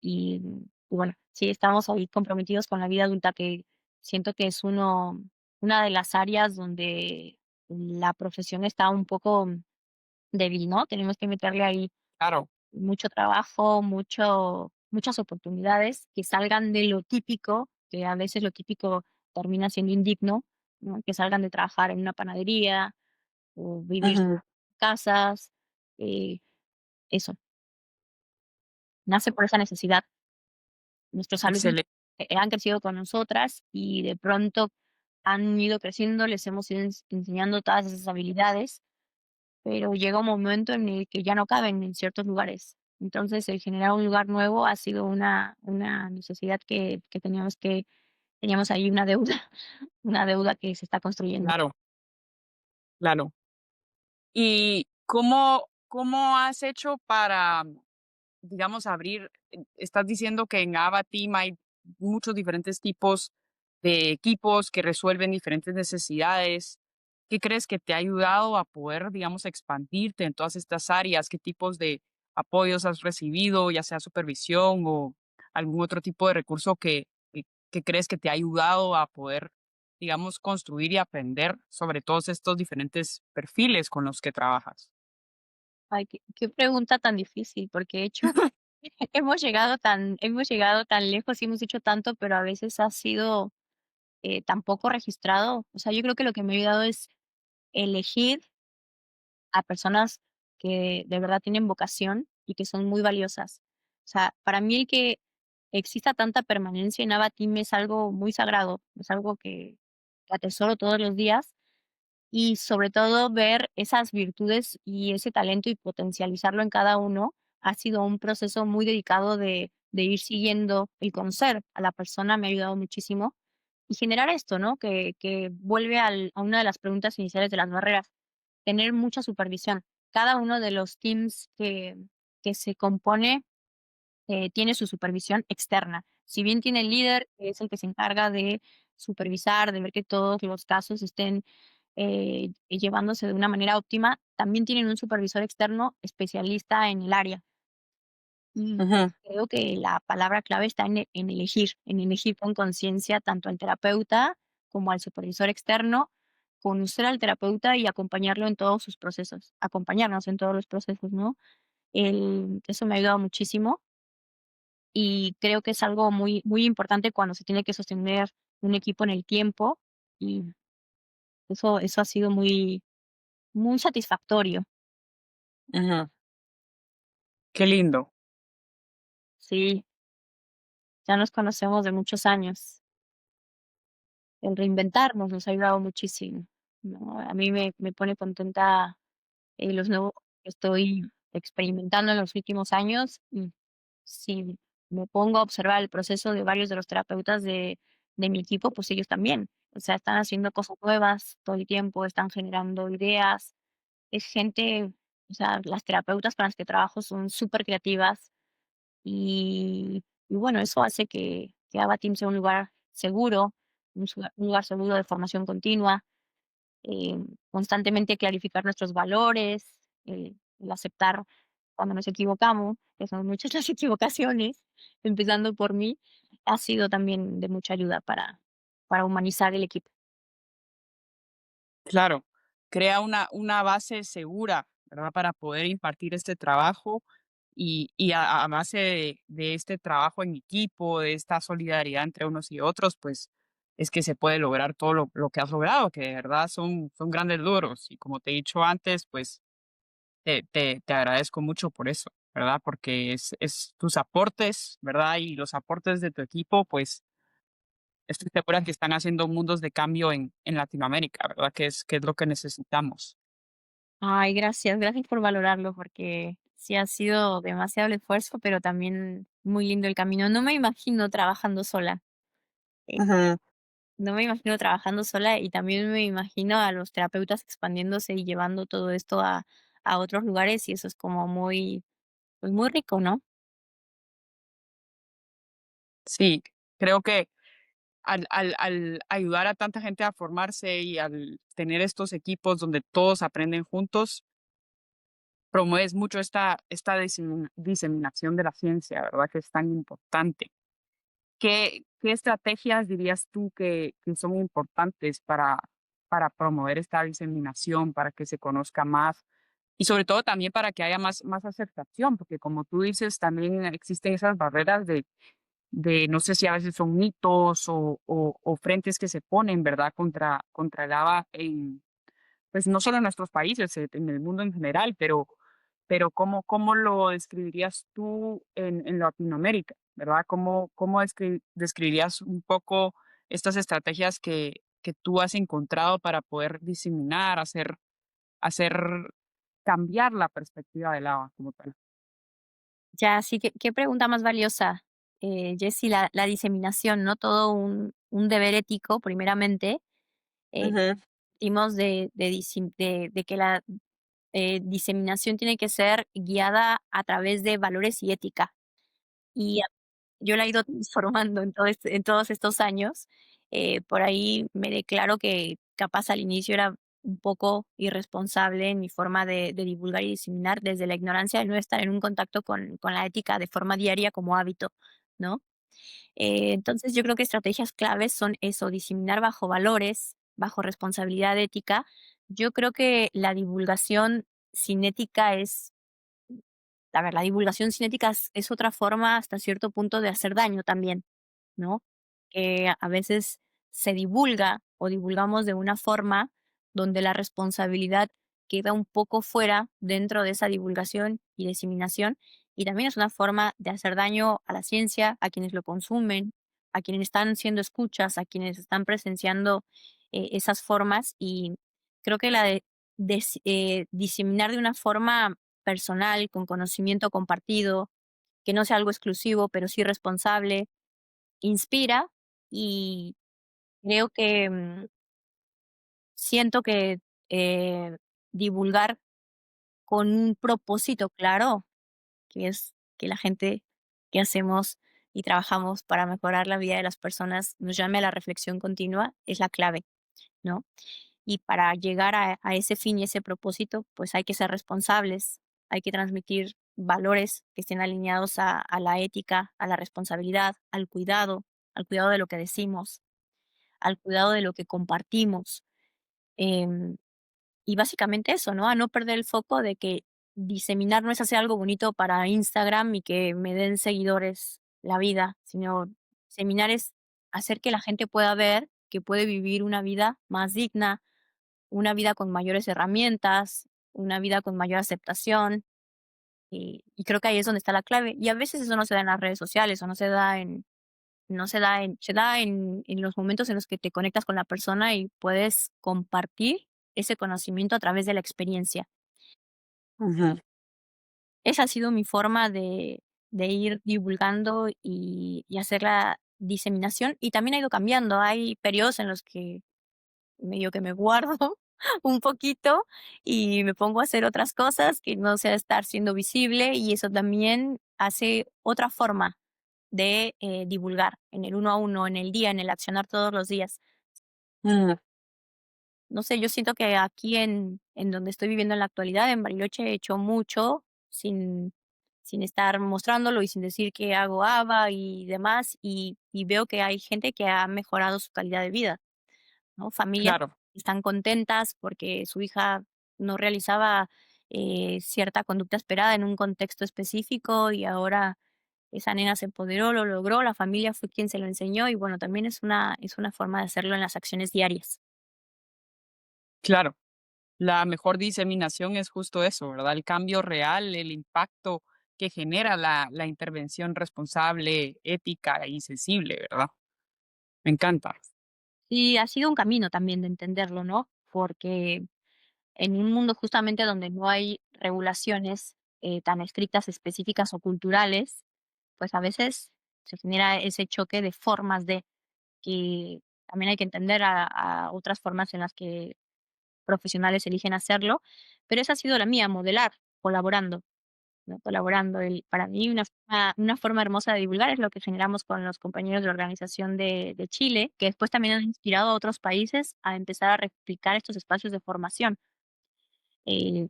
Y bueno, sí, estamos ahí comprometidos con la vida adulta, que siento que es una de las áreas donde la profesión está un poco débil, ¿no? Tenemos que meterle ahí Claro, mucho trabajo, muchas oportunidades que salgan de lo típico, que a veces lo típico termina siendo indigno, ¿no? Que salgan de trabajar en una panadería o vivir ujú, casas, eh, eso, nace por esa necesidad. Nuestros alumnos, excelente, han crecido con nosotras y de pronto han ido creciendo, les hemos ido enseñando todas esas habilidades, pero llega un momento en el que ya no caben en ciertos lugares. Entonces, el generar un lugar nuevo ha sido una necesidad que teníamos ahí una deuda, una deuda que se está construyendo. claro, claro. ¿Y cómo has hecho para, digamos, abrir? Estás diciendo que en Ava Team hay muchos diferentes tipos de equipos que resuelven diferentes necesidades. ¿Qué crees que te ha ayudado a poder, digamos, expandirte en todas estas áreas? ¿Qué tipos de apoyos has recibido, ya sea supervisión o algún otro tipo de recurso que crees que te ha ayudado a poder, digamos, construir y aprender sobre todos estos diferentes perfiles con los que trabajas? Ay, qué pregunta tan difícil, porque de hecho hemos llegado tan lejos y hemos hecho tanto, pero a veces ha sido, tan poco registrado. O sea, yo creo que lo que me ha ayudado es elegir a personas que de verdad tienen vocación y que son muy valiosas. O sea, para mí el que exista tanta permanencia en Team es algo muy sagrado, es algo que atesoro todos los días, y sobre todo ver esas virtudes y ese talento y potencializarlo en cada uno ha sido un proceso muy dedicado de ir siguiendo el conocer a la persona, me ha ayudado muchísimo y generar esto, ¿no? Que vuelve a una de las preguntas iniciales de las barreras, tener mucha supervisión. Cada uno de los teams que se compone, tiene su supervisión externa. Si bien tiene el líder, que es el que se encarga de supervisar, de ver que todos los casos estén, llevándose de una manera óptima, también tienen un supervisor externo especialista en el área. Y Ujú, creo que la palabra clave está en elegir con conciencia tanto al terapeuta como al supervisor externo, conocer al terapeuta y acompañarlo en todos sus procesos, acompañarnos en todos los procesos, ¿no? Eso me ha ayudado muchísimo y creo que es algo muy, muy importante cuando se tiene que sostener un equipo en el tiempo y eso ha sido muy, muy satisfactorio. ujú. Qué lindo. Sí, ya nos conocemos de muchos años. El reinventarnos nos ha ayudado muchísimo, ¿no? A mí me pone contenta, los nuevos que estoy experimentando en los últimos años, y si me pongo a observar el proceso de varios de los terapeutas de mi equipo, pues ellos también. O sea, están haciendo cosas nuevas todo el tiempo, están generando ideas. Es gente, o sea, las terapeutas con las que trabajo son súper creativas y bueno, eso hace que Abatim sea un lugar seguro, un lugar seguro de formación continua, constantemente clarificar nuestros valores, el aceptar cuando nos equivocamos, que son muchas las equivocaciones, empezando por mí, ha sido también de mucha ayuda para humanizar el equipo. Claro, crea una base segura, ¿verdad? Para poder impartir este trabajo y a base de este trabajo en equipo, de esta solidaridad entre unos y otros, pues es que se puede lograr todo lo que has logrado, que de verdad son grandes logros. Y como te he dicho antes, pues te agradezco mucho por eso, ¿verdad? Porque es tus aportes, ¿verdad? Y los aportes de tu equipo, pues estoy segura que están haciendo mundos de cambio en Latinoamérica, ¿verdad? Que es lo que necesitamos. Ay, gracias, gracias por valorarlo, porque sí ha sido demasiado el esfuerzo, pero también muy lindo el camino. No me imagino trabajando sola. eh, Ujú. no me imagino trabajando sola y también me imagino a los terapeutas expandiéndose y llevando todo esto a otros lugares y eso es como muy, pues muy rico, ¿no? Sí, creo que al ayudar a tanta gente a formarse y al tener estos equipos donde todos aprenden juntos, promueves mucho esta diseminación de la ciencia, ¿verdad? Que es tan importante. ¿Qué estrategias dirías tú que son importantes para promover esta diseminación, para que se conozca más y sobre todo también para que haya más aceptación? Porque como tú dices, también existen esas barreras de no sé si a veces son mitos o frentes que se ponen, ¿verdad? Contra el ABA en, pues no solo en nuestros países, en el mundo en general, pero ¿cómo lo describirías tú en Latinoamérica, ¿verdad? ¿Cómo describirías un poco estas estrategias que tú has encontrado para poder diseminar, hacer cambiar la perspectiva del ABA como tal? Ya, sí, qué pregunta más valiosa, Jessy, la diseminación, ¿no? Todo un deber ético, primeramente, eh, Ujú. partimos de que la diseminación tiene que ser guiada a través de valores y ética. Y yo la he ido transformando en todos estos años. Por ahí me declaro que capaz al inicio era un poco irresponsable en mi forma de divulgar y diseminar desde la ignorancia de no estar en un contacto con la ética de forma diaria como hábito, ¿no? Entonces yo creo que estrategias claves son eso, diseminar bajo valores, bajo responsabilidad ética. Yo creo que la divulgación sin ética es a ver, la divulgación cinética es otra forma hasta cierto punto de hacer daño también, ¿no? Que a veces se divulga o divulgamos de una forma donde la responsabilidad queda un poco fuera dentro de esa divulgación y diseminación, y también es una forma de hacer daño a la ciencia, a quienes lo consumen, a quienes están siendo escuchas, a quienes están presenciando esas formas, y creo que la de diseminar de una forma personal, con conocimiento compartido, que no sea algo exclusivo, pero sí responsable, inspira y creo que siento que divulgar con un propósito claro, que es que la gente que hacemos y trabajamos para mejorar la vida de las personas nos llame a la reflexión continua, es la clave, ¿no? Y para llegar a ese fin y ese propósito, pues hay que ser responsables, hay que transmitir valores que estén alineados a la ética, a la responsabilidad, al cuidado de lo que decimos, al cuidado de lo que compartimos. em, y básicamente eso, ¿no? A no perder el foco de que diseminar no es hacer algo bonito para Instagram y que me den seguidores la vida, sino diseminar es hacer que la gente pueda ver que puede vivir una vida más digna, una vida con mayores herramientas, una vida con mayor aceptación, y creo que ahí es donde está la clave. Y a veces eso no se da en las redes sociales, o se da en los momentos en los que te conectas con la persona y puedes compartir ese conocimiento a través de la experiencia. Ujú. Esa ha sido mi forma de ir divulgando y hacer la diseminación, y también ha ido cambiando. Hay periodos en los que medio que me guardo un poquito y me pongo a hacer otras cosas que no sea estar siendo visible, y eso también hace otra forma de, divulgar en el uno a uno, en el día, en el accionar todos los días. Mm, No sé, yo siento que aquí en donde estoy viviendo en la actualidad, en Bariloche, he hecho mucho sin estar mostrándolo y sin decir que hago ABA y demás, y veo que hay gente que ha mejorado su calidad de vida, ¿no? Familias claro. están contentas porque su hija no realizaba cierta conducta esperada en un contexto específico y ahora esa nena se empoderó, lo logró, la familia fue quien se lo enseñó y bueno, también es una forma de hacerlo en las acciones diarias. Claro, la mejor diseminación es justo eso, ¿verdad? El cambio real, el impacto que genera la intervención responsable, ética y sensible, ¿verdad? Me encanta. Y ha sido un camino también de entenderlo, ¿no? Porque en un mundo justamente donde no hay regulaciones tan estrictas, específicas o culturales, pues a veces se genera ese choque de formas de que también hay que entender a otras formas en las que profesionales eligen hacerlo, pero esa ha sido la mía, modelar, colaborando, ¿no? Colaborando. Para mí una forma hermosa de divulgar es lo que generamos con los compañeros de organización de Chile, que después también han inspirado a otros países a empezar a replicar estos espacios de formación. Eh,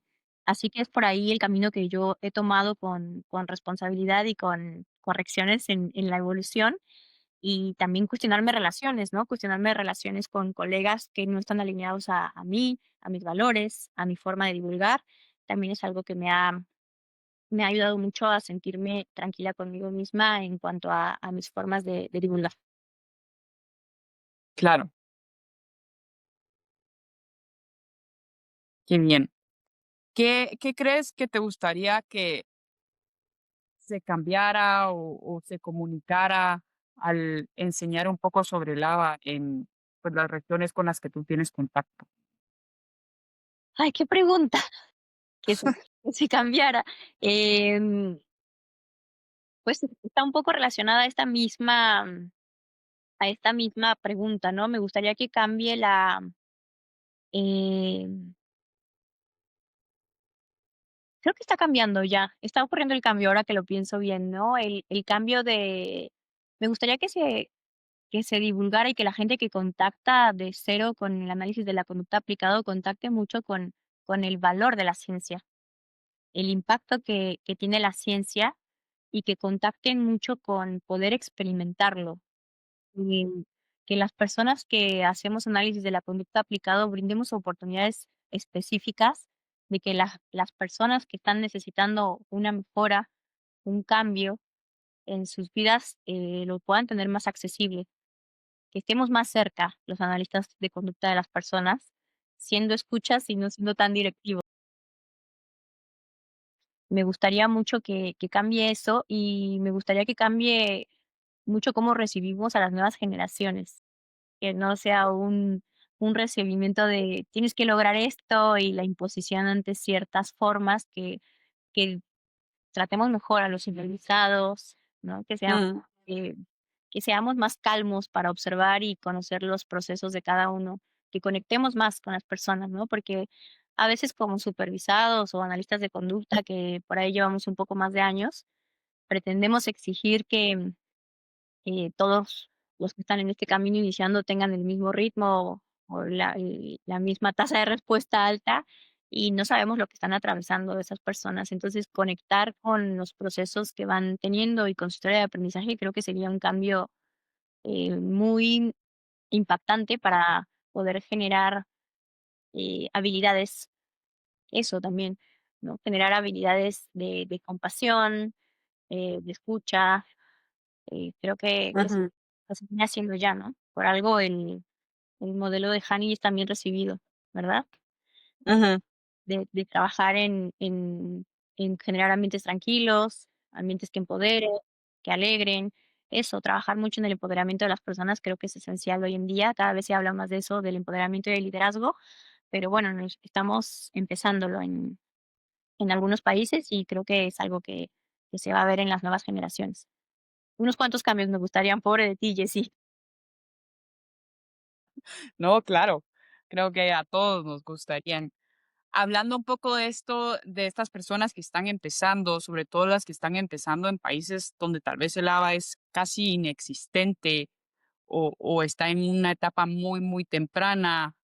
Así que es por ahí el camino que yo he tomado con responsabilidad y con correcciones en la evolución y también cuestionarme relaciones, ¿no? Cuestionarme relaciones con colegas que no están alineados a mí, a mis valores, a mi forma de divulgar. También es algo que me ha ayudado mucho a sentirme tranquila conmigo misma en cuanto a mis formas de divulgar. Claro, qué bien. ¿Qué crees que te gustaría que se cambiara o se comunicara al enseñar un poco sobre el ABA en, pues, las regiones con las que tú tienes contacto? Ay, qué pregunta, que se, que se cambiara. Pues está un poco relacionada a esta misma pregunta, ¿no? Me gustaría que cambie em, creo que está cambiando ya, está ocurriendo el cambio ahora que lo pienso bien, ¿no? El cambio me gustaría que se divulgara y que la gente que contacta de cero con el análisis de la conducta aplicado contacte mucho con el valor de la ciencia, el impacto que tiene la ciencia y que contacten mucho con poder experimentarlo. Y que las personas que hacemos análisis de la conducta aplicado brindemos oportunidades específicas de que las personas que están necesitando una mejora, un cambio en sus vidas, lo puedan tener más accesible, que estemos más cerca los analistas de conducta de las personas, siendo escuchas y no siendo tan directivos. Me gustaría mucho que cambie eso y me gustaría que cambie mucho cómo recibimos a las nuevas generaciones. Que no sea un recibimiento de tienes que lograr esto y la imposición ante ciertas formas que tratemos mejor a los involucrados, ¿no? Mm, Eh, que seamos más calmos para observar y conocer los procesos de cada uno, que conectemos más con las personas, ¿no? Porque a veces como supervisados o analistas de conducta, que por ahí llevamos un poco más de años, pretendemos exigir que todos los que están en este camino iniciando tengan el mismo ritmo o la misma tasa de respuesta alta y no sabemos lo que están atravesando esas personas. Entonces, conectar con los procesos que van teniendo y con su historia de aprendizaje creo que sería un cambio muy impactante para poder generar habilidades, eso también, ¿no? Generar habilidades de compasión, de escucha, creo que ujú, se viene haciendo ya, ¿no? Por algo el modelo de Hani es también recibido, ¿verdad? ujú, De trabajar en generar ambientes tranquilos, ambientes que empoderen, que alegren. Eso, trabajar mucho en el empoderamiento de las personas creo que es esencial hoy en día. Cada vez se habla más de eso, del empoderamiento y del liderazgo, pero bueno, estamos empezándolo en algunos países y creo que es algo que se va a ver en las nuevas generaciones. Unos cuantos cambios me gustarían, pobre de ti, Jessy. no, claro, creo que a todos nos gustarían. Hablando un poco de esto, de estas personas que están empezando, sobre todo las que están empezando en países donde tal vez el ABA es casi inexistente o está en una etapa muy, muy temprana,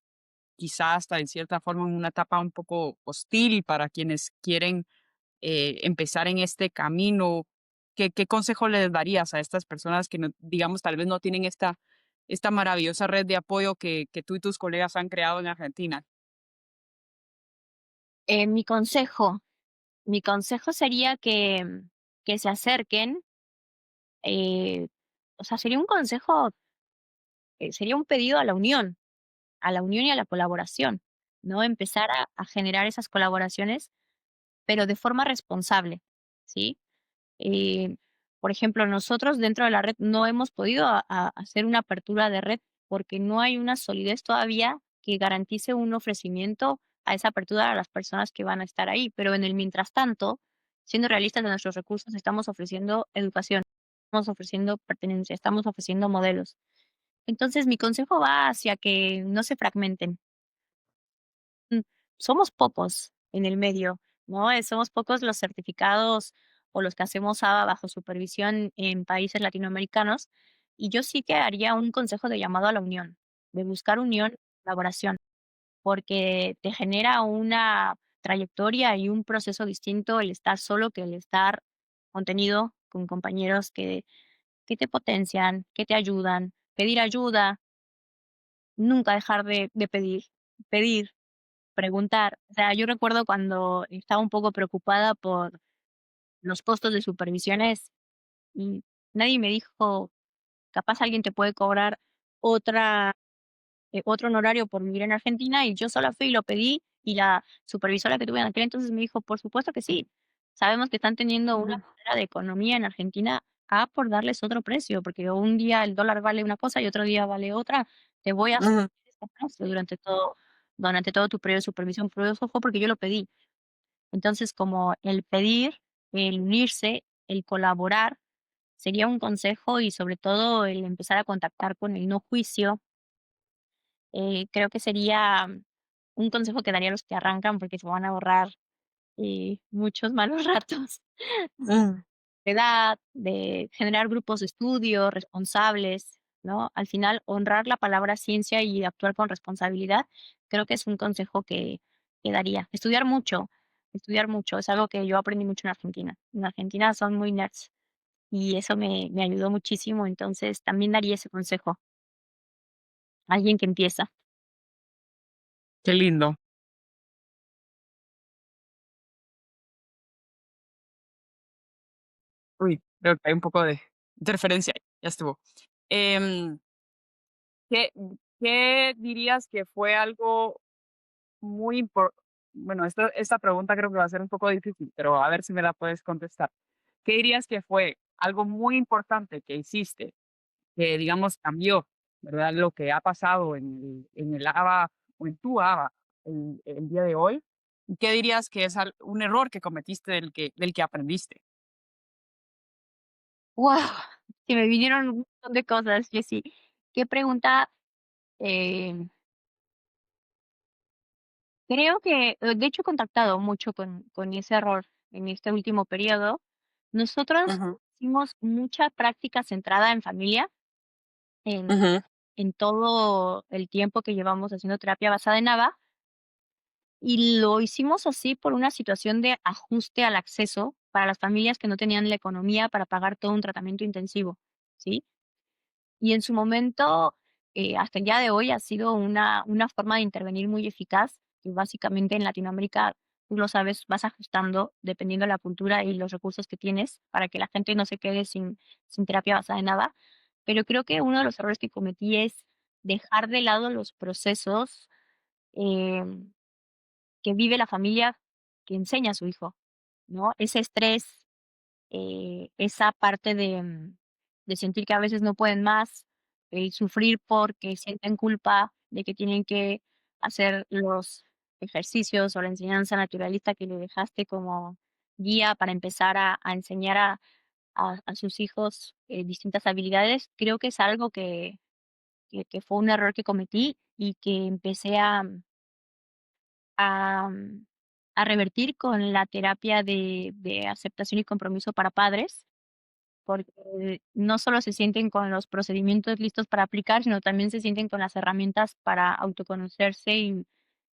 quizás hasta en cierta forma en una etapa un poco hostil para quienes quieren empezar en este camino. ¿Qué consejo les darías a estas personas que, no, digamos, tal vez no tienen esta maravillosa red de apoyo que tú y tus colegas han creado en Argentina? Eh, mi consejo, mi consejo sería que se acerquen, eh, o sea, sería un consejo, sería un pedido a la unión y a la colaboración, ¿no? Empezar a generar esas colaboraciones, pero de forma responsable, ¿sí? Eh, por ejemplo, nosotros dentro de la red no hemos podido hacer una apertura de red porque no hay una solidez todavía que garantice un ofrecimiento a esa apertura a las personas que van a estar ahí. Pero en el mientras tanto, siendo realistas de nuestros recursos, estamos ofreciendo educación, estamos ofreciendo pertenencia, estamos ofreciendo modelos. Entonces, mi consejo va hacia que no se fragmenten. Mm, Somos pocos en el medio, ¿no? Somos pocos los certificados o los que hacemos ABA bajo supervisión en países latinoamericanos, y yo sí que haría un consejo de llamado a la unión, de buscar unión, colaboración, porque te genera una trayectoria y un proceso distinto el estar solo que el estar contenido con compañeros que te potencian, que te ayudan, pedir ayuda, nunca dejar de pedir, preguntar. O sea, yo recuerdo cuando estaba un poco preocupada por los costos de supervisiones y nadie me dijo, capaz alguien te puede cobrar otra, otro honorario por vivir en Argentina, y yo sola fui y lo pedí, y la supervisora que tuve en aquel entonces me dijo, por supuesto que sí. Sabemos que están teniendo una Ujú, manera de economía en Argentina a por darles otro precio, porque un día el dólar vale una cosa y otro día vale otra. Te voy a subir ujú. este precio durante todo tu periodo de supervisión, pero eso fue porque yo lo pedí. Entonces, como el pedir, el unirse, el colaborar, sería un consejo, y sobre todo el empezar a contactar con el no juicio, creo que sería un consejo que daría a los que arrancan, porque se van a ahorrar muchos malos ratos Mm. de edad, de generar grupos de estudio responsables, ¿no? Al final, honrar la palabra ciencia y actuar con responsabilidad, creo que es un consejo que daría. Estudiar mucho, es algo que yo aprendí mucho en Argentina. En Argentina son muy nerds y eso me ayudó muchísimo, entonces también daría ese consejo a alguien que empieza. Qué lindo. Uy, creo que hay un poco de interferencia. Ya estuvo. Em, ¿qué, qué dirías que fue algo muy importante? Bueno, esta pregunta creo que va a ser un poco difícil, pero a ver si me la puedes contestar. ¿Qué dirías que fue algo muy importante que hiciste, que digamos cambió, ¿verdad? Lo que ha pasado en el ABA o en tu ABA el día de hoy. ¿Y qué dirías que es un error que cometiste del que aprendiste? ¡Wow! Se me vinieron un montón de cosas, Jessy. Qué pregunta. eh, Creo que, de hecho, he contactado mucho con ese error en este último periodo. Nosotros Ujú, hicimos mucha práctica centrada en familia, en ujú, en todo el tiempo que llevamos haciendo terapia basada en ABA, y lo hicimos así por una situación de ajuste al acceso para las familias que no tenían la economía para pagar todo un tratamiento intensivo, ¿sí? Y en su momento, hasta el día de hoy ha sido una forma de intervenir muy eficaz, y básicamente en Latinoamérica, tú lo sabes, vas ajustando dependiendo de la cultura y los recursos que tienes para que la gente no se quede sin terapia basada en nada. Pero creo que uno de los errores que cometí es dejar de lado los procesos, em, que vive la familia que enseña a su hijo, ¿no? Ese estrés, esa parte de sentir que a veces no pueden más, el sufrir porque sienten culpa de que tienen que hacer los ejercicios o la enseñanza naturalista que le dejaste como guía para empezar a enseñar a sus hijos distintas habilidades. Creo que es algo que fue un error que cometí y que empecé a, mm, a revertir con la terapia de aceptación y compromiso para padres, porque no solo se sienten con los procedimientos listos para aplicar, sino también se sienten con las herramientas para autoconocerse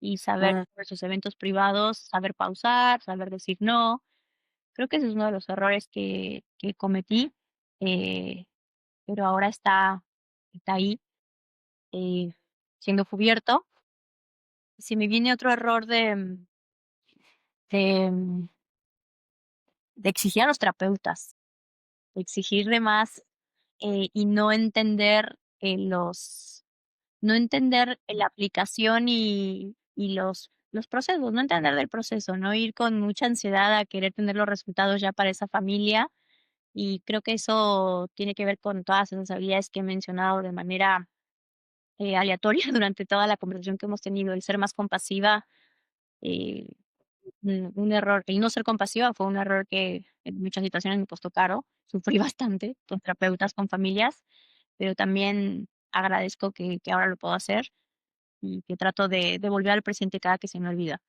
y saber mm. sobre sus eventos privados, saber pausar, saber decir no. Creo que ese es uno de los errores que cometí, eh, pero ahora está ahí. eh, siendo cubierto. Si me viene otro error de, mm, de exigir a los terapeutas, de exigir de más, y no entender, no entender la aplicación y los procesos, no entender del proceso, no ir con mucha ansiedad a querer tener los resultados ya para esa familia. Y creo que eso tiene que ver con todas esas habilidades que he mencionado de manera, aleatoria durante toda la conversación que hemos tenido, el ser más compasiva, eh, un error, el no ser compasiva fue un error que en muchas situaciones me costó caro, sufrí bastante con terapeutas, con familias, pero también agradezco que ahora lo puedo hacer y que trato de volver al presente cada que se me olvida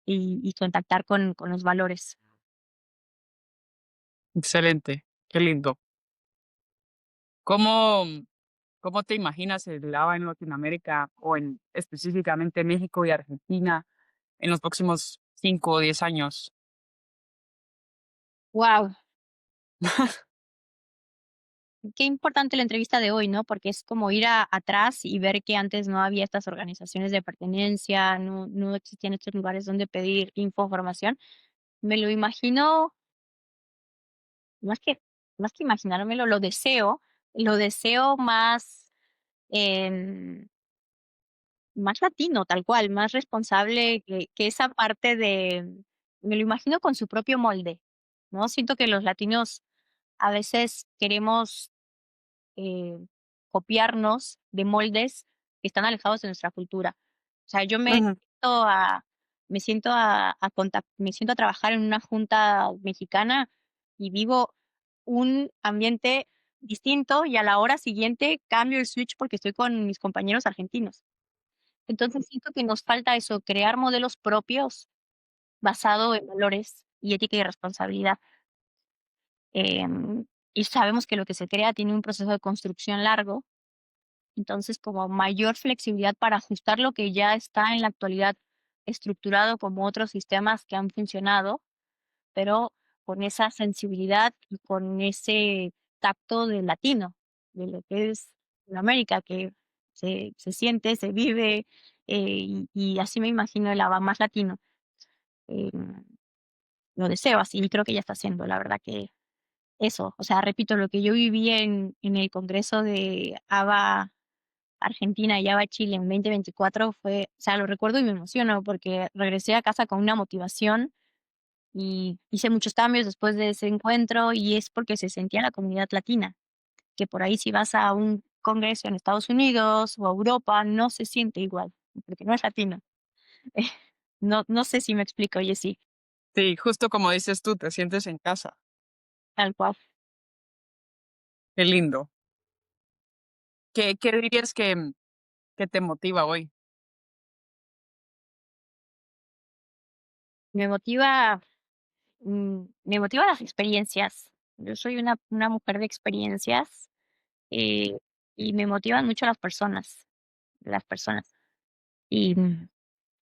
y contactar con los valores. Excelente, qué lindo. ¿Cómo, cómo te imaginas el ABA en Latinoamérica o en específicamente México y Argentina en los próximos 5 o 10 años? Wow, qué importante la entrevista de hoy, ¿no? Porque es como ir atrás y ver que antes no había estas organizaciones de pertenencia, no existían estos lugares donde pedir información. Me lo imagino, más que, más que imaginármelo, lo deseo más, em, más latino, tal cual, más responsable, que esa parte me lo imagino con su propio molde, ¿no? Siento que los latinos a veces queremos, eh, copiarnos de moldes que están alejados de nuestra cultura. O sea, yo Ujú, me siento a trabajar en una junta mexicana y vivo un ambiente distinto, y a la hora siguiente cambio el switch porque estoy con mis compañeros argentinos. Entonces, siento que nos falta eso, crear modelos propios basado en valores y ética y responsabilidad. Y sabemos que lo que se crea tiene un proceso de construcción largo. Entonces, como mayor flexibilidad para ajustar lo que ya está en la actualidad estructurado como otros sistemas que han funcionado, pero con esa sensibilidad y con ese tacto de latino, de lo que es América, que se siente, se vive, y así me imagino el ABA más latino. Em, lo deseo así y creo que ya está haciendo, la verdad que eso, o sea, repito, lo que yo viví en el congreso de ABA Argentina y ABA Chile en 2024 fue, o sea, lo recuerdo y me emociono porque regresé a casa con una motivación y hice muchos cambios después de ese encuentro y es porque se sentía la comunidad latina, que por ahí si vas a un congreso en Estados Unidos o a Europa no se siente igual, porque no es latino. No sé si me explico, oye, sí, sí, justo como dices tú, te sientes en casa. tal cual. Qué lindo. ¿Qué dirías que te motiva hoy? Me motiva, me motiva las experiencias. Yo soy una mujer de experiencias, eh, y me motivan mucho las personas. Y,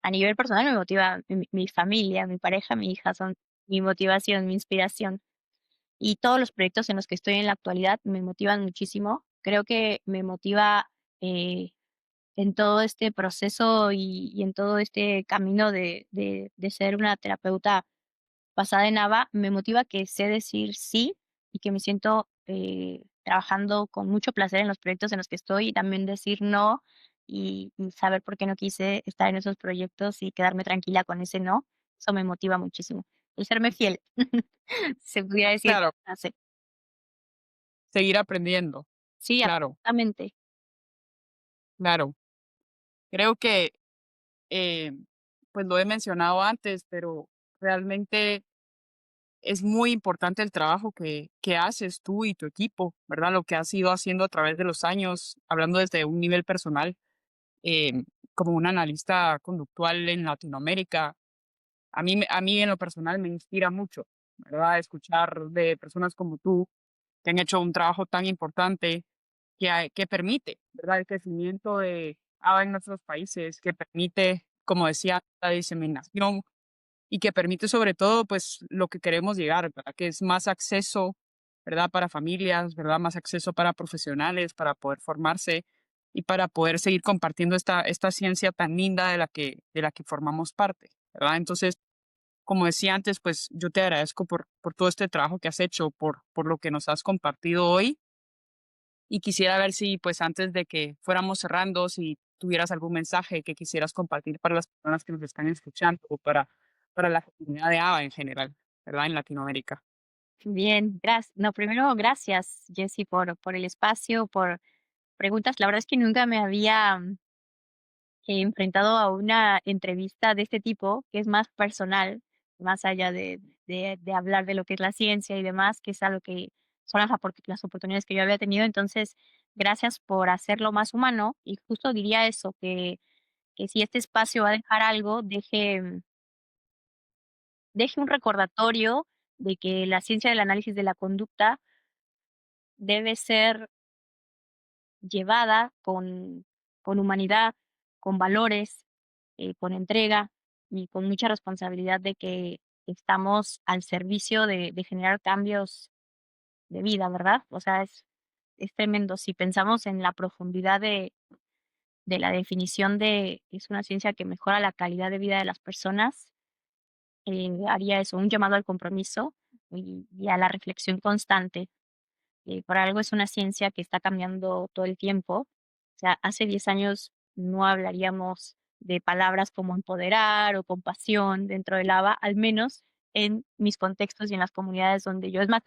a nivel personal me motiva mi familia, mi pareja, mi hija son mi motivación, mi inspiración. Y todos los proyectos en los que estoy en la actualidad me motivan muchísimo. Creo que me motiva, eh, en todo este proceso y en todo este camino de ser una terapeuta basada en ABA, me motiva que sé decir sí y que me siento, trabajando con mucho placer en los proyectos en los que estoy y también decir no y saber por qué no quise estar en esos proyectos y quedarme tranquila con ese no, eso me motiva muchísimo. El serme fiel, se pudiera decir Claro, esa frase. seguir aprendiendo. Sí, Claro, absolutamente. claro. Creo que, eh, pues lo he mencionado antes, pero realmente es muy importante el trabajo que haces tú y tu equipo, ¿verdad? Lo que has ido haciendo a través de los años, hablando desde un nivel personal, como un analista conductual en Latinoamérica. A mí en lo personal me inspira mucho, ¿verdad? Escuchar de personas como tú que han hecho un trabajo tan importante que permite, ¿verdad? El crecimiento de ABA en nuestros países, que permite, como decía, la diseminación y que permite sobre todo, pues, lo que queremos llegar, ¿verdad? Que es más acceso, ¿verdad? Para familias, ¿verdad? Más acceso para profesionales, para poder formarse. y para poder seguir compartiendo esta ciencia tan linda de la que formamos parte, ¿verdad? Entonces, como decía antes, pues yo te agradezco por todo este trabajo que has hecho, por lo que nos has compartido hoy. Y quisiera ver si, pues antes de que fuéramos cerrando, si tuvieras algún mensaje que quisieras compartir para las personas que nos están escuchando o para la comunidad de ABA en general, ¿verdad? En Latinoamérica. Bien, gracias. No, primero, gracias, Jessy, por el espacio, por preguntas. La verdad es que nunca me había enfrentado a una entrevista de este tipo, que es más personal, más allá de hablar de lo que es la ciencia y demás, que es algo que son las oportunidades que yo había tenido. Entonces, gracias por hacerlo más humano. Y justo diría eso, que si este espacio va a dejar algo, deje un recordatorio de que la ciencia del análisis de la conducta debe ser llevada con humanidad, con valores, con entrega y con mucha responsabilidad de que estamos al servicio de generar cambios de vida, ¿verdad? O sea, es tremendo. Si pensamos en la profundidad de la definición de es una ciencia que mejora la calidad de vida de las personas, haría eso, un llamado al compromiso y a la reflexión constante. Por algo es una ciencia que está cambiando todo el tiempo. O sea, hace 10 años no hablaríamos de palabras como empoderar o compasión dentro del ABA, al menos en mis contextos y en las comunidades donde yo, es más,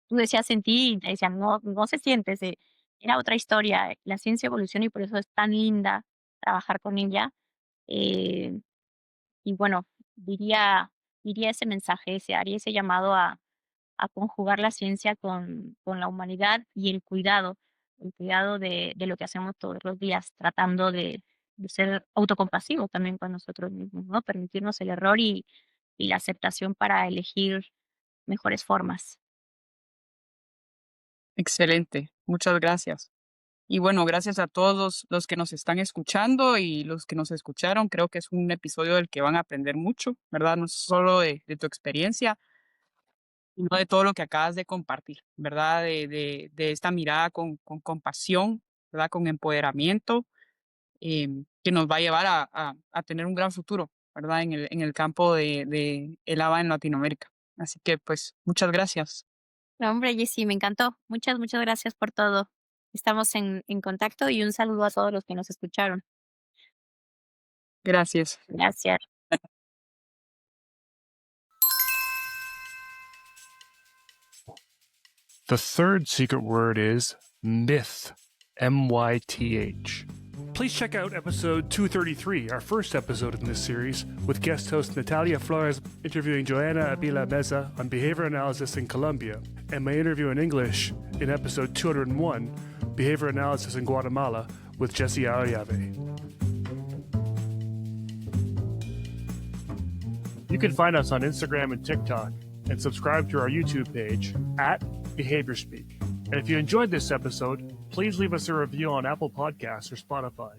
tú decías sentir y te decían, no, no se siente, era otra historia. La ciencia evoluciona y por eso es tan linda trabajar con ella. Eh, y bueno, diría, diría ese mensaje, haría ese llamado a conjugar la ciencia con la humanidad y el cuidado de lo que hacemos todos los días, tratando de ser autocompasivos también con nosotros mismos, ¿no? Permitirnos el error y la aceptación para elegir mejores formas. Excelente, muchas gracias. Y bueno, gracias a todos los que nos están escuchando y los que nos escucharon. Creo que es un episodio del que van a aprender mucho, ¿verdad? No solo de tu experiencia, sino de todo lo que acabas de compartir, ¿verdad? De esta mirada con compasión, ¿verdad? Con empoderamiento, que nos va a llevar a tener un gran futuro, ¿verdad? En el campo de el ABA en Latinoamérica. Así que, pues, muchas gracias. No, hombre, Jessy, me encantó. Muchas, muchas gracias por todo. Estamos en contacto y un saludo a todos los que nos escucharon. Gracias. Gracias. The third secret word is myth, MYTH. Please check out episode 233, our first episode in this series, with guest host Natalia Flores interviewing Joanna Abila Meza on behavior analysis in Colombia, and my interview in English in episode 201, behavior analysis in Guatemala, with Jesse Ayave. You can find us on Instagram and TikTok, and subscribe to our YouTube page at Behavior Speak. And if you enjoyed this episode, please leave us a review on Apple Podcasts or Spotify.